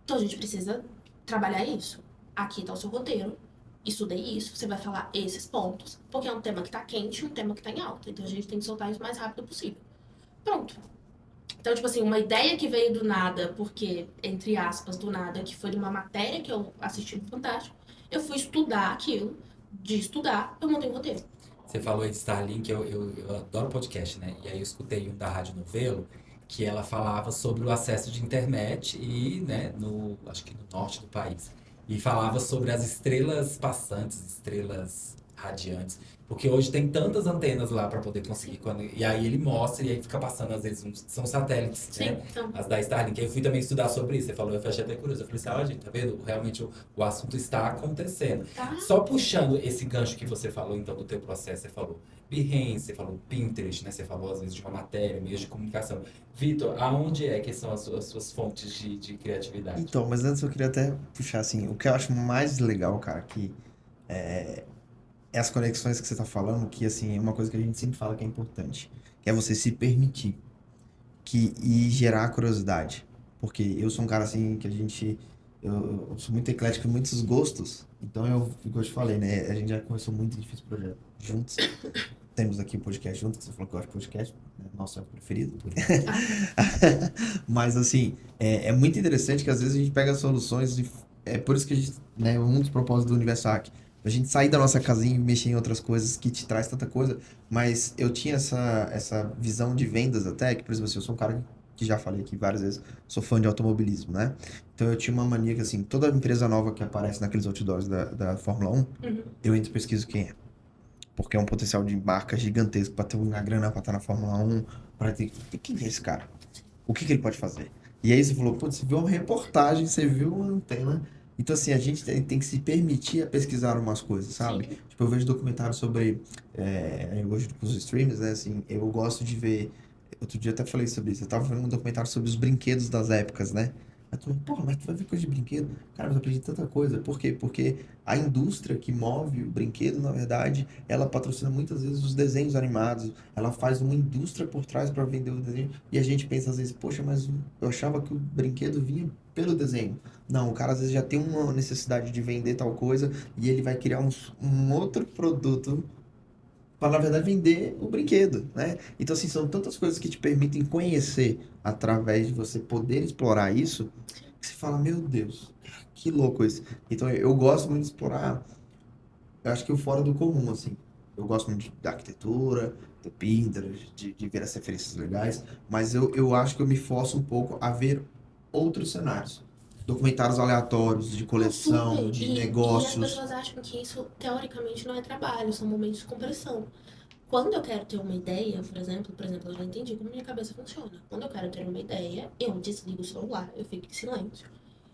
Então, a gente precisa trabalhar isso. Aqui está o seu roteiro. Estudei isso, você vai falar esses pontos, porque é um tema que tá quente e um tema que tá em alta. Então a gente tem que soltar isso o mais rápido possível. Pronto. Então, tipo assim, uma ideia que veio do nada, porque, entre aspas, do nada, que foi de uma matéria que eu assisti no Fantástico, eu fui estudar aquilo, de estudar, eu montei um roteiro. Você falou aí de Starlink, eu adoro podcast, né? E aí eu escutei um da Rádio Novelo, que ela falava sobre o acesso de internet e, né, acho que no norte do país. E falava sobre as estrelas passantes, estrelas radiantes. Porque hoje tem tantas antenas lá para poder conseguir. E aí ele mostra e aí fica passando, às vezes, são satélites, Sim, né? então. As da Starlink. Aí eu fui também estudar sobre isso. Você falou, eu achei até curioso. Eu falei assim, gente, tá vendo? Realmente o assunto está acontecendo. Tá? Só puxando esse gancho que você falou, então, do teu processo. Você falou Behance, você falou Pinterest, né? Você falou, às vezes, de uma matéria, meios de comunicação. Vitor, aonde é que são as suas fontes de criatividade? Então, mas antes eu queria até puxar assim, o que eu acho mais legal, cara, que é as conexões que você tá falando, que assim, é uma coisa que a gente sempre fala que é importante, que é você se permitir e gerar curiosidade. Porque eu sou um cara assim que eu sou muito eclético em muitos gostos, então igual eu te falei, né, a gente já começou muito difícil projeto juntos. Temos aqui o podcast junto, que você falou que eu acho podcast, né? Nosso é o preferido. Mas, assim, é muito interessante que às vezes a gente pega soluções e é por isso que a gente, né, um dos propósitos do Universo Hack, a gente sair da nossa casinha e mexer em outras coisas que te traz tanta coisa, mas eu tinha essa visão de vendas até, que, por exemplo, assim, eu sou um cara que já falei aqui várias vezes, sou fã de automobilismo, né? Então eu tinha uma mania que, assim, toda empresa nova que aparece naqueles outdoors da Fórmula 1, eu entro e pesquiso quem é. Porque é um potencial de marca gigantesco para ter uma grana para estar na Fórmula 1, para ter... Quem é esse cara? O que ele pode fazer? E aí você falou, putz, você viu uma reportagem, você viu uma antena. Então, assim, a gente tem que se permitir a pesquisar umas coisas, sabe? Sim. Tipo, eu vejo documentários sobre, hoje com os streams, né, assim, eu gosto de ver, outro dia eu até falei sobre isso, eu tava vendo um documentário sobre os brinquedos das épocas, né? Aí tu, porra, mas tu vai ver coisa de brinquedo? Cara, mas eu aprendi tanta coisa. Por quê? Porque a indústria que move o brinquedo, na verdade, ela patrocina muitas vezes os desenhos animados, ela faz uma indústria por trás para vender o desenho, e a gente pensa às vezes, poxa, mas eu achava que o brinquedo vinha pelo desenho. Não, o cara às vezes já tem uma necessidade de vender tal coisa e ele vai criar um outro produto para, na verdade, vender o brinquedo, né? Então, assim, são tantas coisas que te permitem conhecer através de você poder explorar isso, que você fala, meu Deus, que louco isso. Então, eu gosto muito de explorar, eu acho que o fora do comum, assim. Eu gosto muito da arquitetura, do Pinterest, de ver as referências legais, mas eu acho que eu me forço um pouco a ver outros cenários. Documentários aleatórios, de coleção, Super. de E as negócios. pessoas acham que isso, teoricamente, não é trabalho, são momentos de compressão. Quando eu quero ter uma ideia, por exemplo, eu já entendi como minha cabeça funciona. Quando eu quero ter uma ideia, eu desligo o celular, eu fico em silêncio.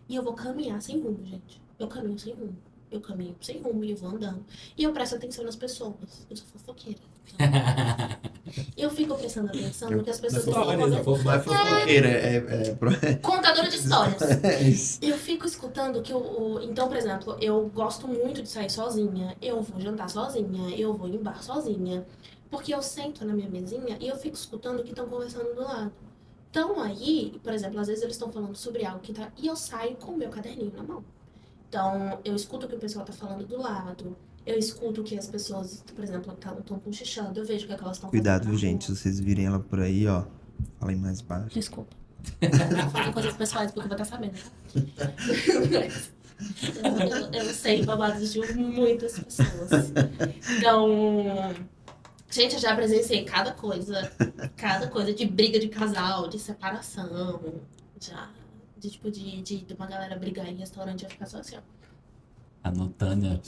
E eu vou caminhar sem rumo, gente. Eu caminho sem rumo. Eu caminho sem rumo e eu vou andando. E eu presto atenção nas pessoas. Eu sou fofoqueira. Eu fico prestando atenção no que as pessoas estão Histórias, fazendo. fofo. Não é fofoqueira, Contadora de histórias. é isso. Eu fico escutando que Então, por exemplo, eu gosto muito de sair sozinha. Eu vou jantar sozinha. Eu vou em bar sozinha. Porque eu sento na minha mesinha e eu fico escutando o que estão conversando do lado. Então aí, por exemplo, às vezes eles estão falando sobre algo que tá... E eu saio com o meu caderninho na mão. Então, eu escuto o que o pessoal tá falando do lado. Eu escuto o que as pessoas, por exemplo, estão cochichando. Eu vejo o que é que elas estão fazendo Cuidado, na viu, rua. gente? Se vocês virem ela por aí, ó, falem mais baixo. Desculpa. Falando coisas pessoais, porque eu vou estar sabendo. Eu sei babados de muitas pessoas. Então, gente, eu já presenciei cada coisa de briga de casal, de separação, já, de tipo, de uma galera brigar em restaurante e eu ficar só assim, ó. A Notânia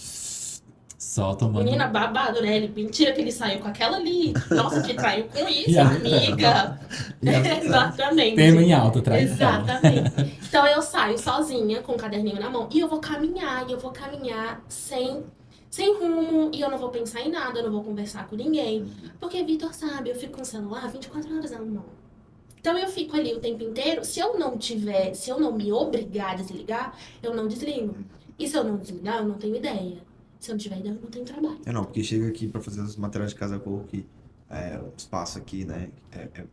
só tomando. Menina, babado, né? Mentira que ele saiu com aquela ali. Nossa, que traiu com isso, E a- amiga. Exatamente. Tema em alta, traição. Exatamente. Então eu saio sozinha com o caderninho na mão e eu vou caminhar sem rumo e eu não vou pensar em nada, eu não vou conversar com ninguém. Porque Vitor sabe, eu fico com o celular 24 horas na mão. Então eu fico ali o tempo inteiro, se eu não me obrigar a desligar, eu não desligo. E se eu não desligar, eu não tenho ideia. Se eu não tiver ideia, eu não tenho trabalho. Não, porque chega aqui pra fazer os materiais de Casa Cor, que o espaço aqui, né,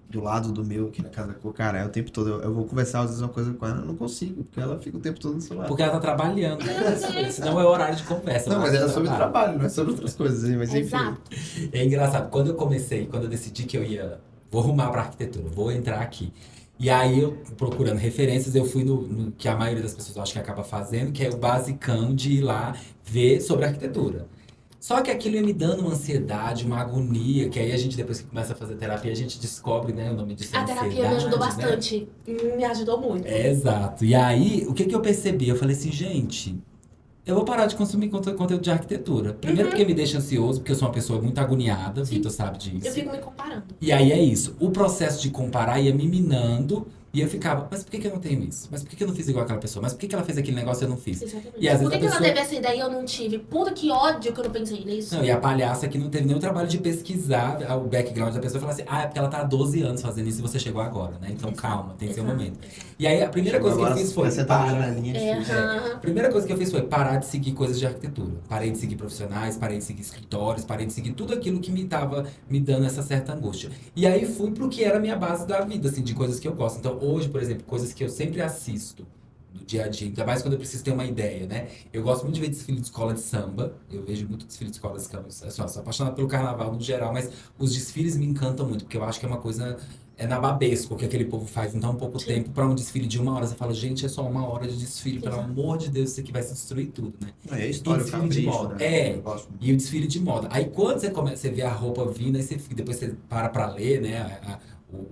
do lado do meu aqui na Casa Cor, cara, é o tempo todo, eu vou conversar às vezes uma coisa com ela, eu não consigo, porque ela fica o tempo todo no celular. Porque ela tá trabalhando. Senão é horário de conversa. Não, mas é era sobre trabalho, não é sobre outras coisas, mas enfim. Exato. É engraçado, quando eu decidi que vou arrumar pra arquitetura, vou entrar aqui. E aí eu, procurando referências, eu fui no que a maioria das pessoas acho que acaba fazendo, que é o basicão de ir lá ver sobre arquitetura. Só que aquilo ia me dando uma ansiedade, uma agonia, que aí a gente, depois que começa a fazer terapia, a gente descobre, né, o nome disso é A terapia me ansiedade, ajudou né? bastante. Me ajudou muito. É, exato. E aí, o que que eu percebi? Eu falei assim, gente, eu vou parar de consumir conteúdo de arquitetura. Primeiro porque me deixa ansioso, porque eu sou uma pessoa muito agoniada, Sim. Vitor sabe disso. Eu fico me comparando. E aí é isso. O processo de comparar ia me minando e eu ficava, mas por que que eu não tenho isso? Mas por que que eu não fiz igual aquela pessoa? Mas por que que ela fez aquele negócio e eu não fiz? Exatamente. E às vezes Por que a que ela pessoa- teve essa ideia e eu não tive? Puta, que ódio que eu não pensei nisso. Não, e a palhaça que não teve nenhum trabalho de pesquisar o background da pessoa e falar assim, é porque ela tá há 12 anos fazendo isso e você chegou agora, né? Então Exato, calma, tem seu exato, momento. exato. E aí a primeira coisa que eu fiz foi Você tá na parar. janelinha É, difícil. aham. A primeira coisa que eu fiz foi parar de seguir coisas de arquitetura. Parei de seguir profissionais, parei de seguir escritórios, parei de seguir tudo aquilo que me tava me dando essa certa angústia. E aí fui pro que era a minha base da vida, assim, de coisas que eu gosto. Então hoje, por exemplo, coisas que eu sempre assisto do dia a dia, ainda mais quando eu preciso ter uma ideia, né? Eu gosto muito de ver desfile de escola de samba, eu vejo muito desfile de escola de samba, assim, eu sou apaixonado pelo carnaval no geral, mas os desfiles me encantam muito, porque eu acho que é uma coisa, nababesco o que aquele povo faz em tão pouco Sim. tempo para um desfile de 1 hora. Você fala, gente, é só 1 hora de desfile, pelo Exato. amor de Deus, isso aqui vai se destruir tudo, né? É a história, o desfile de capricho, moda. né? É. Eu gosto muito. E o desfile de moda. Aí quando você vê a roupa vindo, aí depois você para pra ler, né, o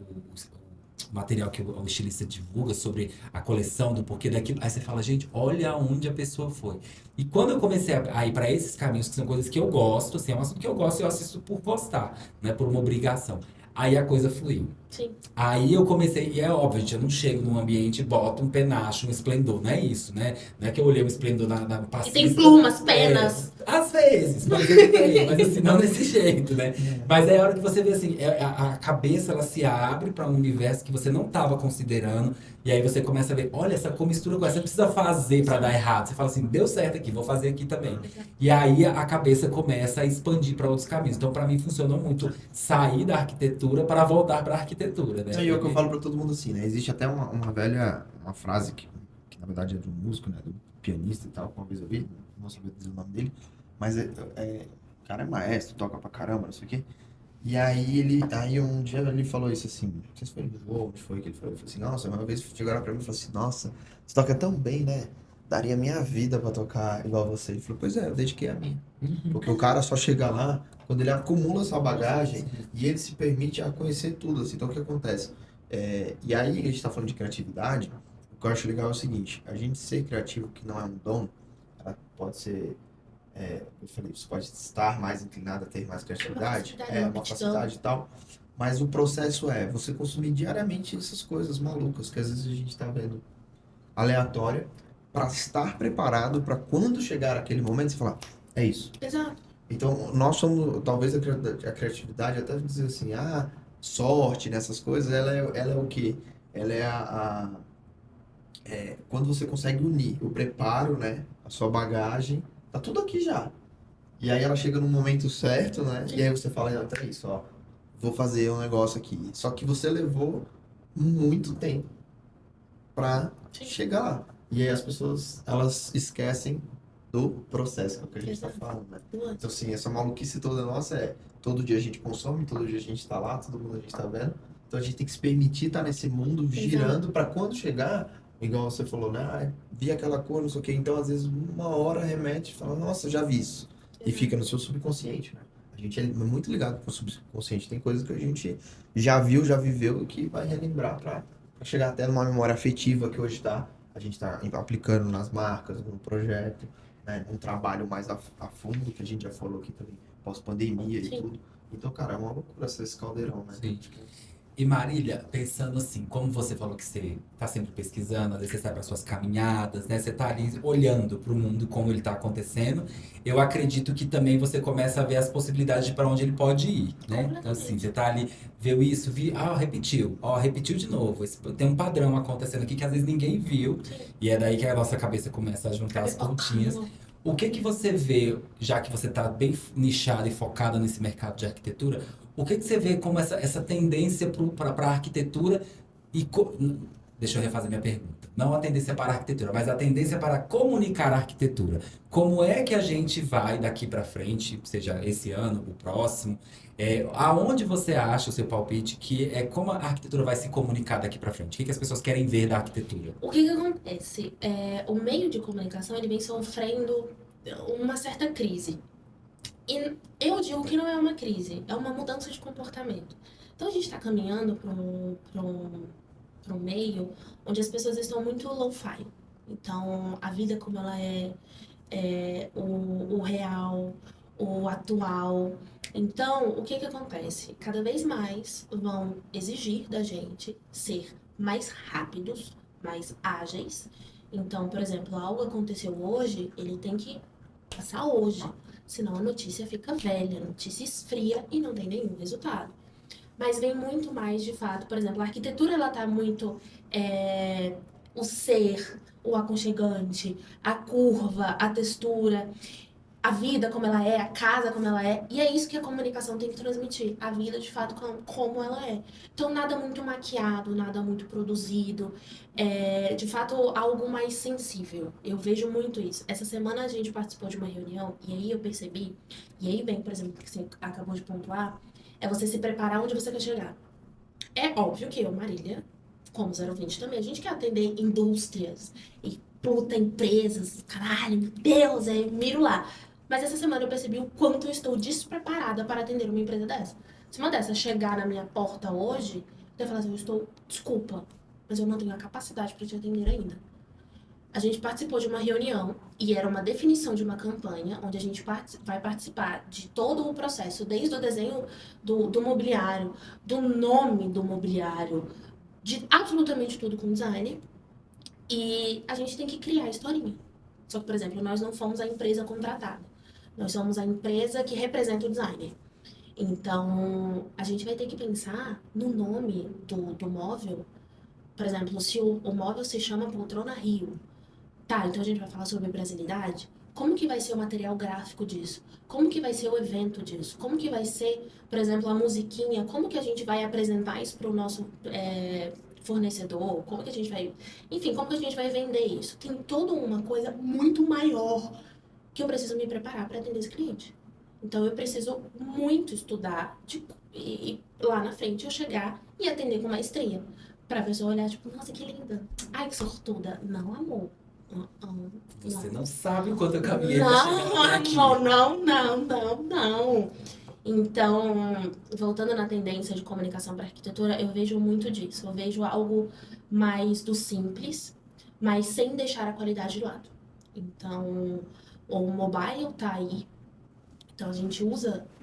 material que o estilista divulga sobre a coleção, do porquê daquilo, aí você fala, gente, olha aonde a pessoa foi. E quando eu comecei a ir pra esses caminhos, que são coisas que eu gosto, assim, é um assunto que eu gosto e eu assisto por gostar, não é por uma obrigação. Aí a coisa fluiu. Sim. Aí eu comecei, e é óbvio, gente, eu não chego num ambiente e boto um penacho, um esplendor, não é isso, né? Não é que eu olhei um esplendor na E passista. tem plumas, penas. Às vezes, mas eu tenho, mas assim, não desse jeito, né? Mas é a hora que você vê assim, a cabeça ela se abre para um universo que você não estava considerando, e aí você começa a ver, olha, essa comistura, você não precisa fazer para dar errado. Você fala assim, deu certo aqui, vou fazer aqui também. E aí a cabeça começa a expandir para outros caminhos. Então, para mim, funcionou muito sair da arquitetura para voltar para a arquitetura, né? E é o que eu falo pra todo mundo assim, né? Existe até uma velha, uma frase que na verdade é de um músico, né? Do pianista e tal, uma vez eu vi, não sabia dizer o nome dele, mas o cara é maestro, toca pra caramba, não sei o quê. E aí um dia ele falou isso assim, não sei se foi em Lisboa, onde foi que ele falou assim, nossa, uma vez chegaram pra mim e falaram assim, nossa, você toca tão bem, né? Daria minha vida pra tocar igual você. Ele falou, pois é, eu dediquei a minha. Porque o cara só chega lá quando ele acumula sua bagagem e ele se permite a conhecer tudo, assim. Então, o que acontece? E aí, a gente está falando de criatividade, o que eu acho legal é o seguinte, a gente ser criativo, que não é um dom, ela pode ser, eu falei, você pode estar mais inclinado a ter mais criatividade, uma facilidade e tal, mas o processo é você consumir diariamente essas coisas malucas que às vezes a gente está vendo aleatória, para estar preparado para quando chegar aquele momento você falar, é isso. Exato. Então, nós somos, talvez a criatividade, até dizer assim, sorte nessas coisas, ela é o quê? Ela é quando você consegue unir o preparo, né, a sua bagagem, tá tudo aqui já. E aí ela chega no momento certo, né, e aí você fala, não, então é isso, ó, vou fazer um negócio aqui. Só que você levou muito tempo para chegar lá. E aí as pessoas, elas esquecem do processo, que é o que a gente está falando, né? Então, assim, essa maluquice toda nossa todo dia a gente consome, todo dia a gente está lá, todo mundo a gente está vendo. Então, a gente tem que se permitir estar nesse mundo girando para quando chegar, igual você falou, né? Vi aquela cor, não sei o quê. Então, às vezes, uma hora remete e fala, nossa, já vi isso. E fica no seu subconsciente, né? A gente é muito ligado com o subconsciente. Tem coisas que a gente já viu, já viveu, que vai relembrar para chegar até numa memória afetiva que hoje a gente está aplicando nas marcas, no projeto, né, um trabalho mais a fundo, que a gente já falou aqui também, pós-pandemia e tudo. Então, cara, é uma loucura esse caldeirão, né? Sim. E Marília, pensando assim, como você falou que você está sempre pesquisando, às vezes você sai para suas caminhadas, né? Você está ali olhando para o mundo como ele está acontecendo. Eu acredito que também você começa a ver as possibilidades de para onde ele pode ir, né? Então assim, você está ali, viu isso, repetiu de novo. Tem um padrão acontecendo aqui que às vezes ninguém viu. E é daí que a nossa cabeça começa a juntar as pontinhas. O que você vê, já que você está bem nichada e focada nesse mercado de arquitetura, o que você vê como essa tendência para a arquitetura e... Deixa eu refazer minha pergunta. Não a tendência para a arquitetura, mas a tendência para comunicar a arquitetura. Como é que a gente vai daqui para frente, seja esse ano, o próximo, aonde você acha o seu palpite que é como a arquitetura vai se comunicar daqui para frente? O que as pessoas querem ver da arquitetura? O que acontece? O meio de comunicação ele vem sofrendo uma certa crise. E eu digo que não é uma crise, é uma mudança de comportamento. Então a gente está caminhando para um meio onde as pessoas estão muito low-fi. Então a vida como ela o real, o atual. Então o que acontece? Cada vez mais vão exigir da gente ser mais rápidos, mais ágeis. Então, por exemplo, algo aconteceu hoje, ele tem que passar hoje. Senão a notícia fica velha, a notícia esfria e não tem nenhum resultado. Mas vem muito mais de fato, por exemplo, a arquitetura ela tá muito o ser, o aconchegante, a curva, a textura, a vida como ela é, a casa como ela é. E é isso que a comunicação tem que transmitir, a vida de fato como ela é. Então nada muito maquiado, nada muito produzido, de fato algo mais sensível. Eu vejo muito isso. Essa semana a gente participou de uma reunião e aí eu percebi, e aí vem, por exemplo, que você acabou de pontuar, é você se preparar onde você quer chegar. É óbvio que eu, Marília, como 020 também, a gente quer atender indústrias e empresas, caralho, meu Deus, miro lá. Mas essa semana eu percebi o quanto eu estou despreparada para atender uma empresa dessa. Se uma dessa chegar na minha porta hoje, eu ia falar assim, desculpa, mas eu não tenho a capacidade para te atender ainda. a gente participou de uma reunião e era uma definição de uma campanha onde a gente vai participar de todo o processo, desde o desenho do mobiliário, do nome do mobiliário, de absolutamente tudo com design. E a gente tem que criar a historinha. Só que, por exemplo, nós não fomos a empresa contratada. Nós somos a empresa que representa o designer. Então, a gente vai ter que pensar no nome do móvel. Por exemplo, se o móvel se chama Poltrona Rio. Tá, então a gente vai falar sobre brasilidade? Como que vai ser o material gráfico disso? Como que vai ser o evento disso? Como que vai ser, por exemplo, a musiquinha? Como que a gente vai apresentar isso para o nosso fornecedor? Como que a gente vai... Enfim, como que a gente vai vender isso? Tem toda uma coisa muito maior que eu preciso me preparar para atender esse cliente. Então, eu preciso muito estudar e lá na frente eu chegar e atender com maestria. Pra pessoa olhar, tipo, nossa, que linda. Ai, que sortuda. Não, amor. Você não sabe o quanto eu caminhei pra chegar até aqui. Não. Então, voltando na tendência de comunicação para arquitetura, eu vejo muito disso. Eu vejo algo mais do simples, mas sem deixar a qualidade de lado. Então, o mobile tá aí. Então, a gente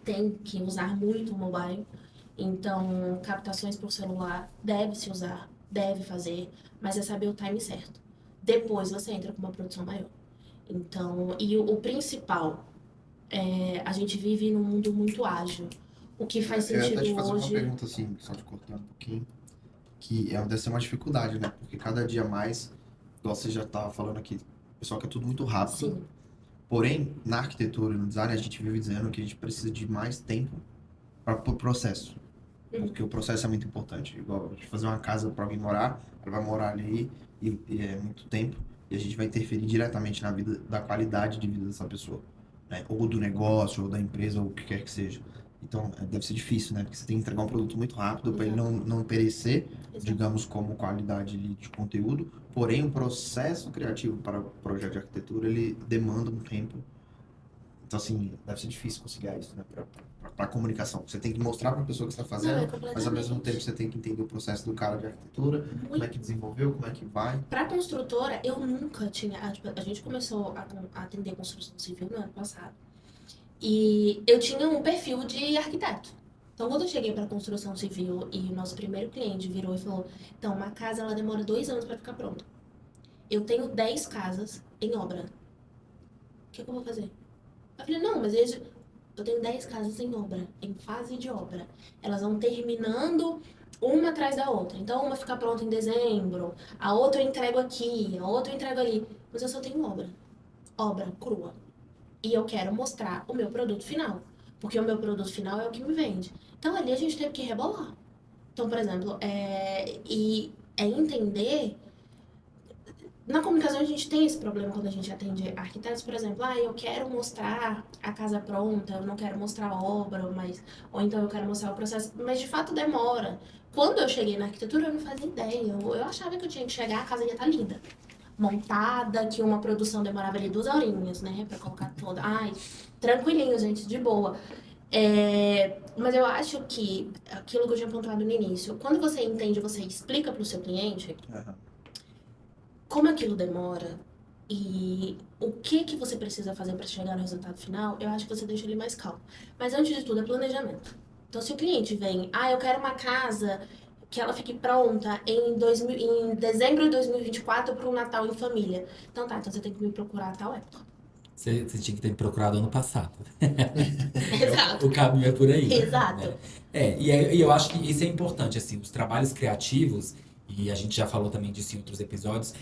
tem que usar muito o mobile. Então, captações por celular deve se usar, deve fazer, mas é saber o time certo. Depois você entra com uma produção maior. Então, e o principal, a gente vive num mundo muito ágil. O que faz sentido Eu ia até te fazer hoje... uma pergunta assim, só te cortando um pouquinho, que deve ser uma dificuldade, né? Porque cada dia mais, igual você já estava falando aqui, o pessoal quer tudo muito rápido. Sim. Porém, na arquitetura e no design, a gente vive dizendo que a gente precisa de mais tempo para o processo. Porque o processo é muito importante. Igual a gente fazer uma casa para alguém morar, ela vai morar ali e é muito tempo. E a gente vai interferir diretamente na vida, da qualidade de vida dessa pessoa. Né? Ou do negócio, ou da empresa, ou o que quer que seja. Então, deve ser difícil, né? Porque você tem que entregar um produto muito rápido para ele não perecer, digamos, como qualidade ali de conteúdo. Porém, o processo criativo para o projeto de arquitetura, ele demanda um tempo. Então, assim, deve ser difícil conciliar isso, né? Para comunicação. Você tem que mostrar para a pessoa o que você está fazendo, mas ao mesmo tempo você tem que entender o processo do cara de arquitetura, como é que desenvolveu, como é que vai. Para construtora, eu nunca tinha... A gente começou a atender construção civil no ano passado. E eu tinha um perfil de arquiteto. Então, quando eu cheguei para construção civil e o nosso primeiro cliente virou e falou: então, uma casa ela demora 2 anos para ficar pronta. Eu tenho 10 casas em obra. O que eu vou fazer? Eu falei: não, mas eu tenho 10 casas em obra, em fase de obra. Elas vão terminando uma atrás da outra. Então, uma fica pronta em dezembro, a outra eu entrego aqui, a outra eu entrego ali. Mas eu só tenho obra. Obra crua. E eu quero mostrar o meu produto final. Porque o meu produto final é o que me vende. Então, ali a gente teve que rebolar. Então, por exemplo, entender... Na comunicação, a gente tem esse problema quando a gente atende arquitetos, por exemplo. Eu quero mostrar a casa pronta, eu não quero mostrar a obra, ou então eu quero mostrar o processo. Mas, de fato, demora. Quando eu cheguei na arquitetura, eu não fazia ideia. Eu achava que eu tinha que chegar, a casa ia estar linda. Montada, que uma produção demorava ali 2 horinhas, né? Pra colocar toda. Tranquilinho, gente, de boa. Mas eu acho que aquilo que eu tinha pontuado no início, quando você entende, você explica pro seu cliente como aquilo demora e o que você precisa fazer para chegar no resultado final, eu acho que você deixa ele mais calmo. Mas antes de tudo é planejamento. Então, se o cliente vem, eu quero uma casa que ela fique pronta em dezembro de 2024 para um Natal em família. Então você tem que me procurar a tal época. Você tinha que ter me procurado ano passado. Exato. O caminho é por aí. Exato. Né? E eu acho que isso é importante, assim, os trabalhos criativos, e a gente já falou também disso em outros episódios,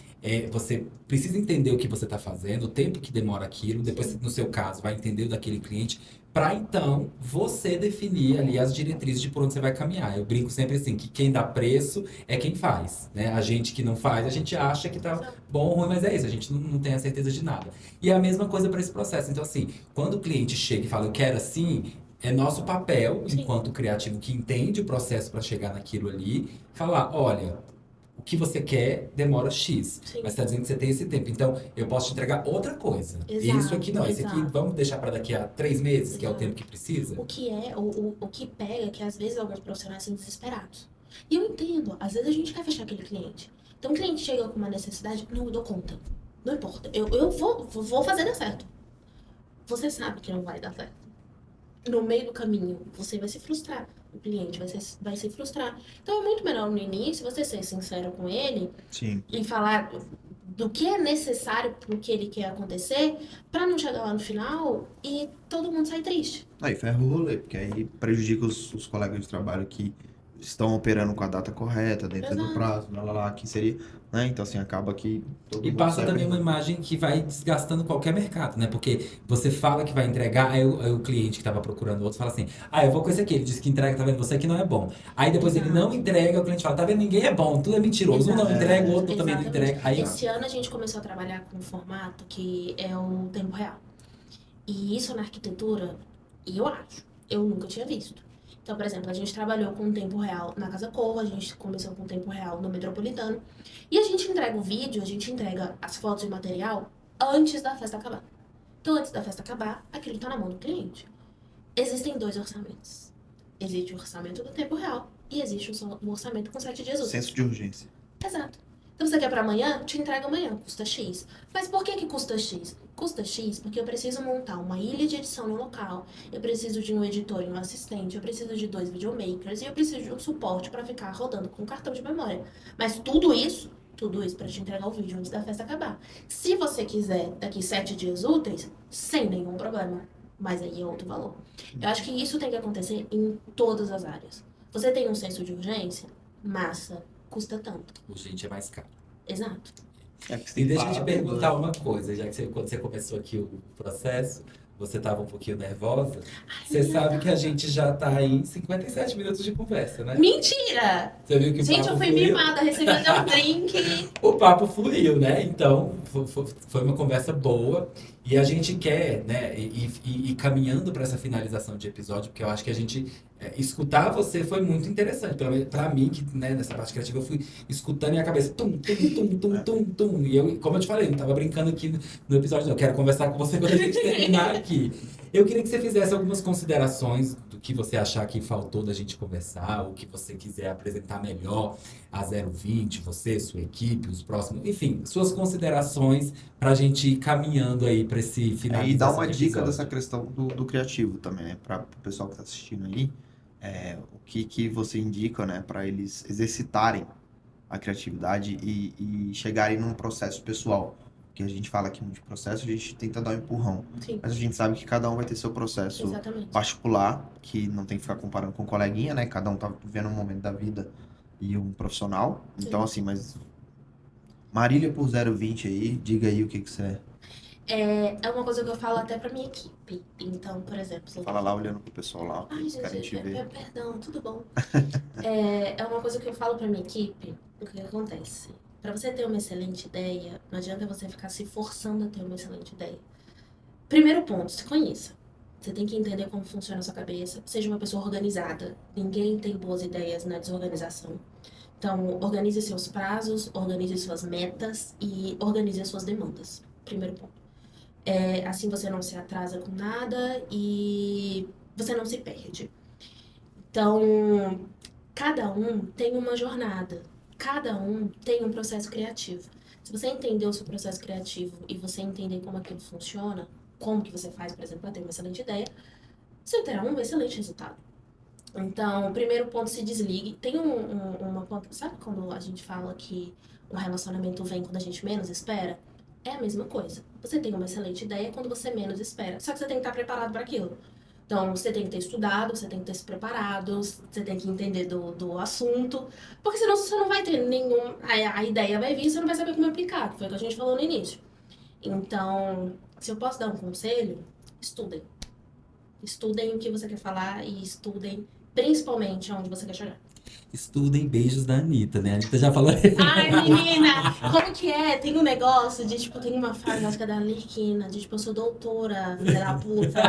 você precisa entender o que você está fazendo, o tempo que demora aquilo, depois, no seu caso, vai entender o daquele cliente, para então você definir ali as diretrizes de por onde você vai caminhar. Eu brinco sempre assim, que quem dá preço é quem faz, né? A gente que não faz, a gente acha que tá bom ou ruim, mas é isso, a gente não tem a certeza de nada. E é a mesma coisa para esse processo. Então, assim, quando o cliente chega e fala, eu quero assim, é nosso papel, enquanto criativo que entende o processo para chegar naquilo ali, falar, olha, o que você quer demora X, mas está dizendo que você tem esse tempo. Então, eu posso te entregar outra coisa. Exato, isso aqui não, esse aqui vamos deixar para daqui a 3 meses, Exato. que é o tempo que precisa. O que pega é que às vezes alguns profissionais são desesperados. E eu entendo, às vezes a gente quer fechar aquele cliente. Então o cliente chega com uma necessidade, não, eu dou conta. Não importa. Eu vou fazer dar certo. Você sabe que não vai dar certo. No meio do caminho, você vai se frustrar. O cliente vai se frustrar. Então, é muito melhor no início você ser sincero com ele Sim. e falar do que é necessário pro que ele quer acontecer, pra não chegar lá no final e todo mundo sair triste. Aí ferra o rolê, porque aí prejudica os colegas de trabalho que estão operando com a data correta, dentro do Exato. prazo, que seria, né? Então, assim, acaba que todo E mundo passa sai também uma perdendo. imagem que vai desgastando qualquer mercado, né? Porque você fala que vai entregar, aí o cliente que estava procurando outro fala assim: ah, eu vou com esse aqui. Ele disse que entrega, tá vendo? Você aqui não é bom. Aí depois ele não Exato. entrega, o cliente fala: tá vendo? Ninguém é bom, tudo é mentiroso. Um não Exato. entrega, o outro também não Exatamente. entrega. Aí Esse ano a gente começou a trabalhar com um formato que é o tempo real. E isso na arquitetura, eu nunca tinha visto. Então, por exemplo, a gente trabalhou com tempo real na Casa Cor, a gente começou com tempo real no Metropolitano. E a gente entrega o vídeo, a gente entrega as fotos e o material antes da festa acabar. Então, antes da festa acabar, aquilo tá na mão do cliente. Existem 2 orçamentos. Existe o orçamento do tempo real e existe o orçamento com 7 dias úteis. Senso de urgência. Exato. Então você quer pra amanhã? Te entrega amanhã, custa X. Mas por que custa X? Custa X porque eu preciso montar uma ilha de edição no local, eu preciso de um editor e um assistente, eu preciso de 2 videomakers e eu preciso de um suporte pra ficar rodando com cartão de memória. Mas tudo isso pra te entregar o vídeo antes da festa acabar. Se você quiser daqui 7 dias úteis, sem nenhum problema. Mas aí é outro valor. Eu acho que isso tem que acontecer em todas as áreas. Você tem um senso de urgência? Massa. Custa tanto. o gente é mais caro. Exato. É porque você E tem deixa eu te pago, perguntar né? uma coisa, já que quando você começou aqui o processo, você estava um pouquinho nervosa. Você sabe que a gente já está em 57 minutos de conversa, né? Mentira! Você viu que o Gente, papo eu fui fluiu? mimada, recebi até um drink. O papo fluiu, né? Então, foi uma conversa boa. E a gente quer, né, ir caminhando para essa finalização de episódio, porque eu acho que a gente escutar você foi muito interessante. Pelo menos para mim, que né, nessa parte criativa, eu fui escutando e a cabeça tum, tum, tum, tum, tum, tum. E eu, como eu te falei, não tava brincando aqui no episódio, não. Eu quero conversar com você quando a gente terminar aqui. Eu queria que você fizesse algumas considerações do que você achar que faltou da gente conversar, ou que você quiser apresentar melhor a 020, você, sua equipe, os próximos, enfim, suas considerações para a gente ir caminhando aí para esse finalização E dá uma de dica episódio. dessa questão do criativo também, né? Para o pessoal que tá assistindo aí, o que você indica, né? Para eles exercitarem a criatividade e chegarem num processo pessoal. Que a gente fala aqui muito de processo, a gente tenta dar um empurrão. Sim, Mas a gente sabe que cada um vai ter seu processo exatamente. particular, que não tem que ficar comparando com um coleguinha, né? Cada um tá vivendo um momento da vida e um profissional. Então, assim, mas Marília por 020 aí, diga aí o que você É uma coisa que eu falo até pra minha equipe. Então, por exemplo... fala lá olhando pro pessoal lá, Ai, eles querem te gente, ver. perdão, tudo bom. É uma coisa que eu falo pra minha equipe, o que acontece? Pra você ter uma excelente ideia, não adianta você ficar se forçando a ter uma excelente ideia. Primeiro ponto, se conheça. Você tem que entender como funciona a sua cabeça. Seja uma pessoa organizada. Ninguém tem boas ideias na desorganização. Então, organize seus prazos, organize suas metas e organize as suas demandas. Primeiro ponto. Assim você não se atrasa com nada e você não se perde. Então, cada um tem uma jornada. Cada um tem um processo criativo. Se você entender o seu processo criativo e você entender como aquilo funciona, como que você faz, por exemplo, para ter uma excelente ideia, você terá um excelente resultado. Então, primeiro ponto, se desligue. Tem uma ponta... Sabe quando a gente fala que um relacionamento vem quando a gente menos espera? É a mesma coisa. Você tem uma excelente ideia quando você menos espera. Só que você tem que estar preparado para aquilo. Então, você tem que ter estudado, você tem que ter se preparado, você tem que entender do assunto. Porque senão você não vai ter nenhum... A ideia vai vir e você não vai saber como aplicar, que foi o que a gente falou no início. Então, se eu posso dar um conselho, estudem. Estudem o que você quer falar e estudem principalmente aonde você quer chegar. Estudem beijos da Anitta, né? A Anitta já falou. Ai, menina, como que é? Tem um negócio de, tipo, tem uma frase, acho que é da Arlequina, de, tipo, eu sou doutora, filha da puta.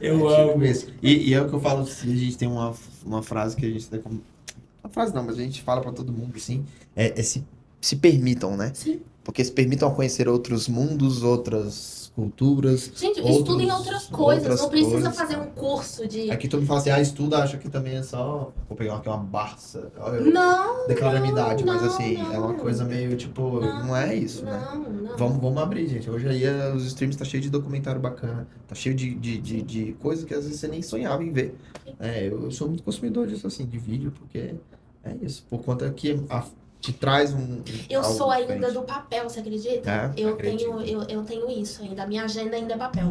Eu Tipo amo. isso. E é o que eu falo, assim, a gente tem uma frase que a gente... Uma frase não, mas a gente fala pra todo mundo, assim, se permitam, né? Sim. porque se permitam conhecer outros mundos, outras culturas. Gente, outros- estudem outras coisas. outras Não precisa coisas, fazer cara. um curso de... Aqui todo mundo fala assim, estuda, acha que também é só... Vou pegar aqui uma Barça. Não, Declarar minha idade, mas não, assim, é uma não. coisa meio, tipo, não é isso, né? Não. Vamos abrir, gente. Hoje aí os streams tá cheio de documentário bacana. Tá cheio de coisa que às vezes você nem sonhava em ver. Eu sou muito consumidor disso, assim, de vídeo, porque é isso. Por conta que te traz Eu algo sou ainda diferente. do papel, você acredita? É, eu acredito. tenho isso ainda. A minha agenda ainda é papel.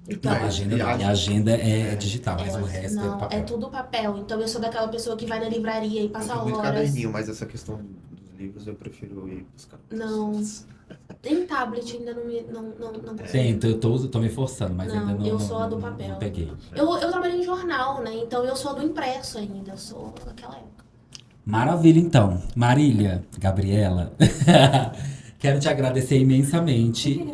Então, Não, a agenda não. Minha agenda é digital, mas o resto é não, papel. é tudo papel. Então eu sou daquela pessoa que vai na livraria e Eu passa tenho muito horas. caderninho, mas essa questão dos livros eu prefiro ir buscar. Não. Tem tablet, ainda não me. Não consigo. Sim, eu tô me forçando, mas Não, ainda não. eu sou a do não- papel. Não peguei. Eu trabalhei em jornal, né? Então eu sou do impresso ainda. Eu sou daquela época. Maravilha, então. Marília, Gabriela, quero te agradecer imensamente.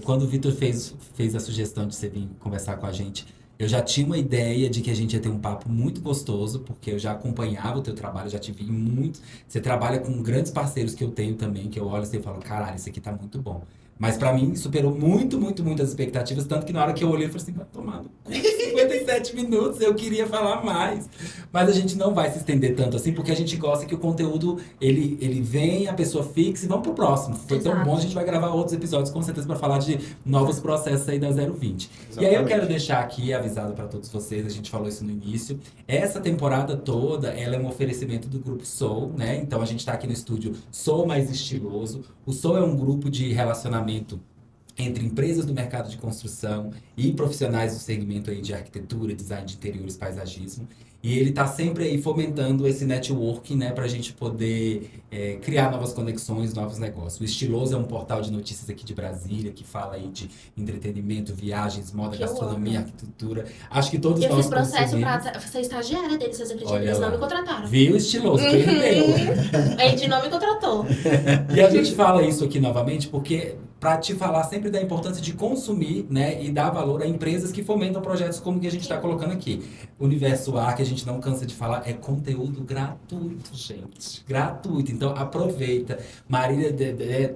Quando o Vitor fez a sugestão de você vir conversar com a gente, eu já tinha uma ideia de que a gente ia ter um papo muito gostoso, porque eu já acompanhava o teu trabalho, já te vi muito. Você trabalha com grandes parceiros que eu tenho também, que eu olho assim e falo, caralho, isso aqui tá muito bom. Mas pra mim, superou muito, muito, muito as expectativas, tanto que na hora que eu olhei, eu falei assim, vai tomar no cu, 57 minutos, eu queria falar mais. Mas a gente não vai se estender tanto assim, porque a gente gosta que o conteúdo, ele vem, a pessoa fixa e vamos pro próximo. Foi tão Exato. bom, a gente vai gravar outros episódios, com certeza, pra falar de novos processos aí da 020. E aí eu quero deixar aqui avisado pra todos vocês, a gente falou isso no início, essa temporada toda, ela é um oferecimento do Grupo Soul, né? Então a gente tá aqui no estúdio Soul Mais Estiloso. O Soul é um grupo de relacionamento entre empresas do mercado de construção e profissionais do segmento aí de arquitetura, design de interiores, paisagismo. E ele está sempre aí fomentando esse networking, né, para a gente poder criar novas conexões, novos negócios. O Estiloso é um portal de notícias aqui de Brasília, que fala aí de entretenimento, viagens, moda, Que eu gastronomia, amo. arquitetura. Acho que todos Eu nós fiz processo consumimos. pra ser estagiária deles, vocês acreditam? Olha Eles não lá. me contrataram. Viu, Estiloso? Quem deu? A gente não me contratou. E a gente fala isso aqui novamente porque para te falar sempre da importância de consumir, né, e dar valor a empresas que fomentam projetos como o que a gente está colocando aqui. Universo A, que a gente não cansa de falar, é conteúdo gratuito, gente. Gratuito. Então aproveita. Marília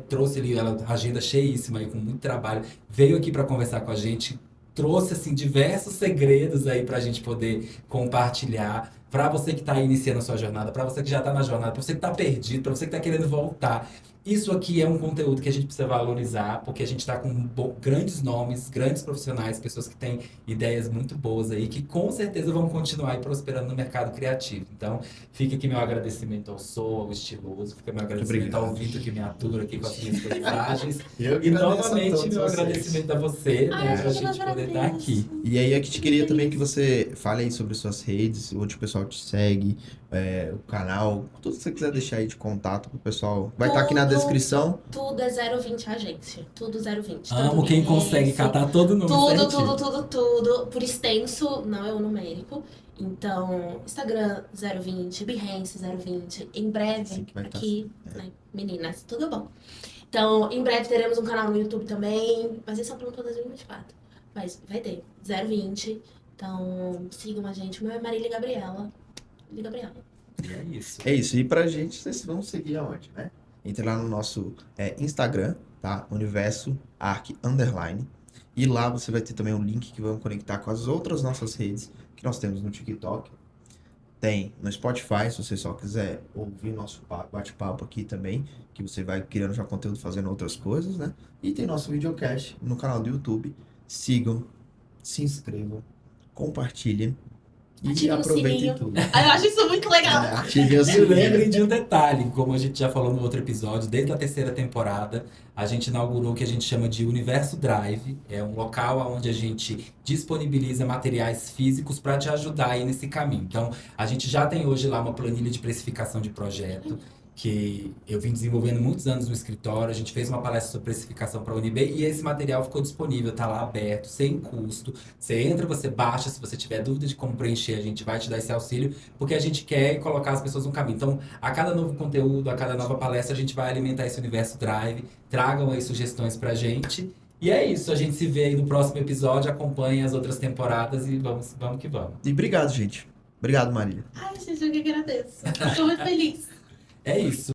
trouxe ali ela agenda cheíssima aí, com muito trabalho, veio aqui para conversar com a gente, trouxe assim diversos segredos aí para a gente poder compartilhar. Para você que está iniciando a sua jornada, para você que já está na jornada, para você que está perdido, para você que está querendo voltar. Isso aqui é um conteúdo que a gente precisa valorizar, porque a gente está com grandes nomes, grandes profissionais, pessoas que têm ideias muito boas aí, que com certeza vão continuar aí prosperando no mercado criativo. Então, fica aqui meu agradecimento ao Soul, ao Estiloso, fica meu agradecimento ao Vitor que me atura aqui com as minhas paisagens. E novamente meu agradecimento a você, né, pra gente poder estar aqui. E aí, a gente queria também que você fale aí sobre suas redes, onde o pessoal te segue, o canal, tudo que você quiser deixar aí de contato pro pessoal. Vai estar aqui na descrição. Tudo é 020 agência. Tudo 020. Amo Tanto quem isso, consegue catar todo o número certinho. tudo. Por extenso, não é o numérico. Então, Instagram 020, Behance 020. Em breve, Sim, que vai aqui, né, meninas, tudo bom. Então, em breve teremos um canal no YouTube também. Mas esse é um plano para 2024. Mas vai ter 020. Então, sigam a gente. O meu é Marília Gabriela. Gabriela. E é isso. É isso. E pra gente, vocês vão seguir aonde, né? Entre lá no nosso Instagram, tá? Universo Arc Underline. E lá você vai ter também um link que vai conectar com as outras nossas redes que nós temos no TikTok. Tem no Spotify, se você só quiser ouvir nosso bate-papo aqui também, que você vai criando já conteúdo fazendo outras coisas, né? E tem nosso videocast no canal do YouTube. Sigam, se inscrevam, compartilhem e Ativem o aproveitem sininho. tudo. Ah, eu acho isso muito legal. Ativem o E sininho. lembrem de um detalhe, como a gente já falou no outro episódio, desde a 3ª temporada, a gente inaugurou o que a gente chama de Universo Drive. É um local onde a gente disponibiliza materiais físicos para te ajudar aí nesse caminho. Então, a gente já tem hoje lá uma planilha de precificação de projeto, que eu vim desenvolvendo muitos anos no escritório. A gente fez uma palestra sobre precificação para a UNB e esse material ficou disponível, tá lá aberto, sem custo. Você entra, você baixa, se você tiver dúvida de como preencher, a gente vai te dar esse auxílio, porque a gente quer colocar as pessoas no caminho. Então, a cada novo conteúdo, a cada nova palestra, a gente vai alimentar esse Universo Drive. Tragam aí sugestões pra gente. E é isso, a gente se vê aí no próximo episódio, acompanhe as outras temporadas e vamos que vamos. E obrigado, gente. Obrigado, Marília. Ai, gente, eu que agradeço. Estou muito feliz. É isso.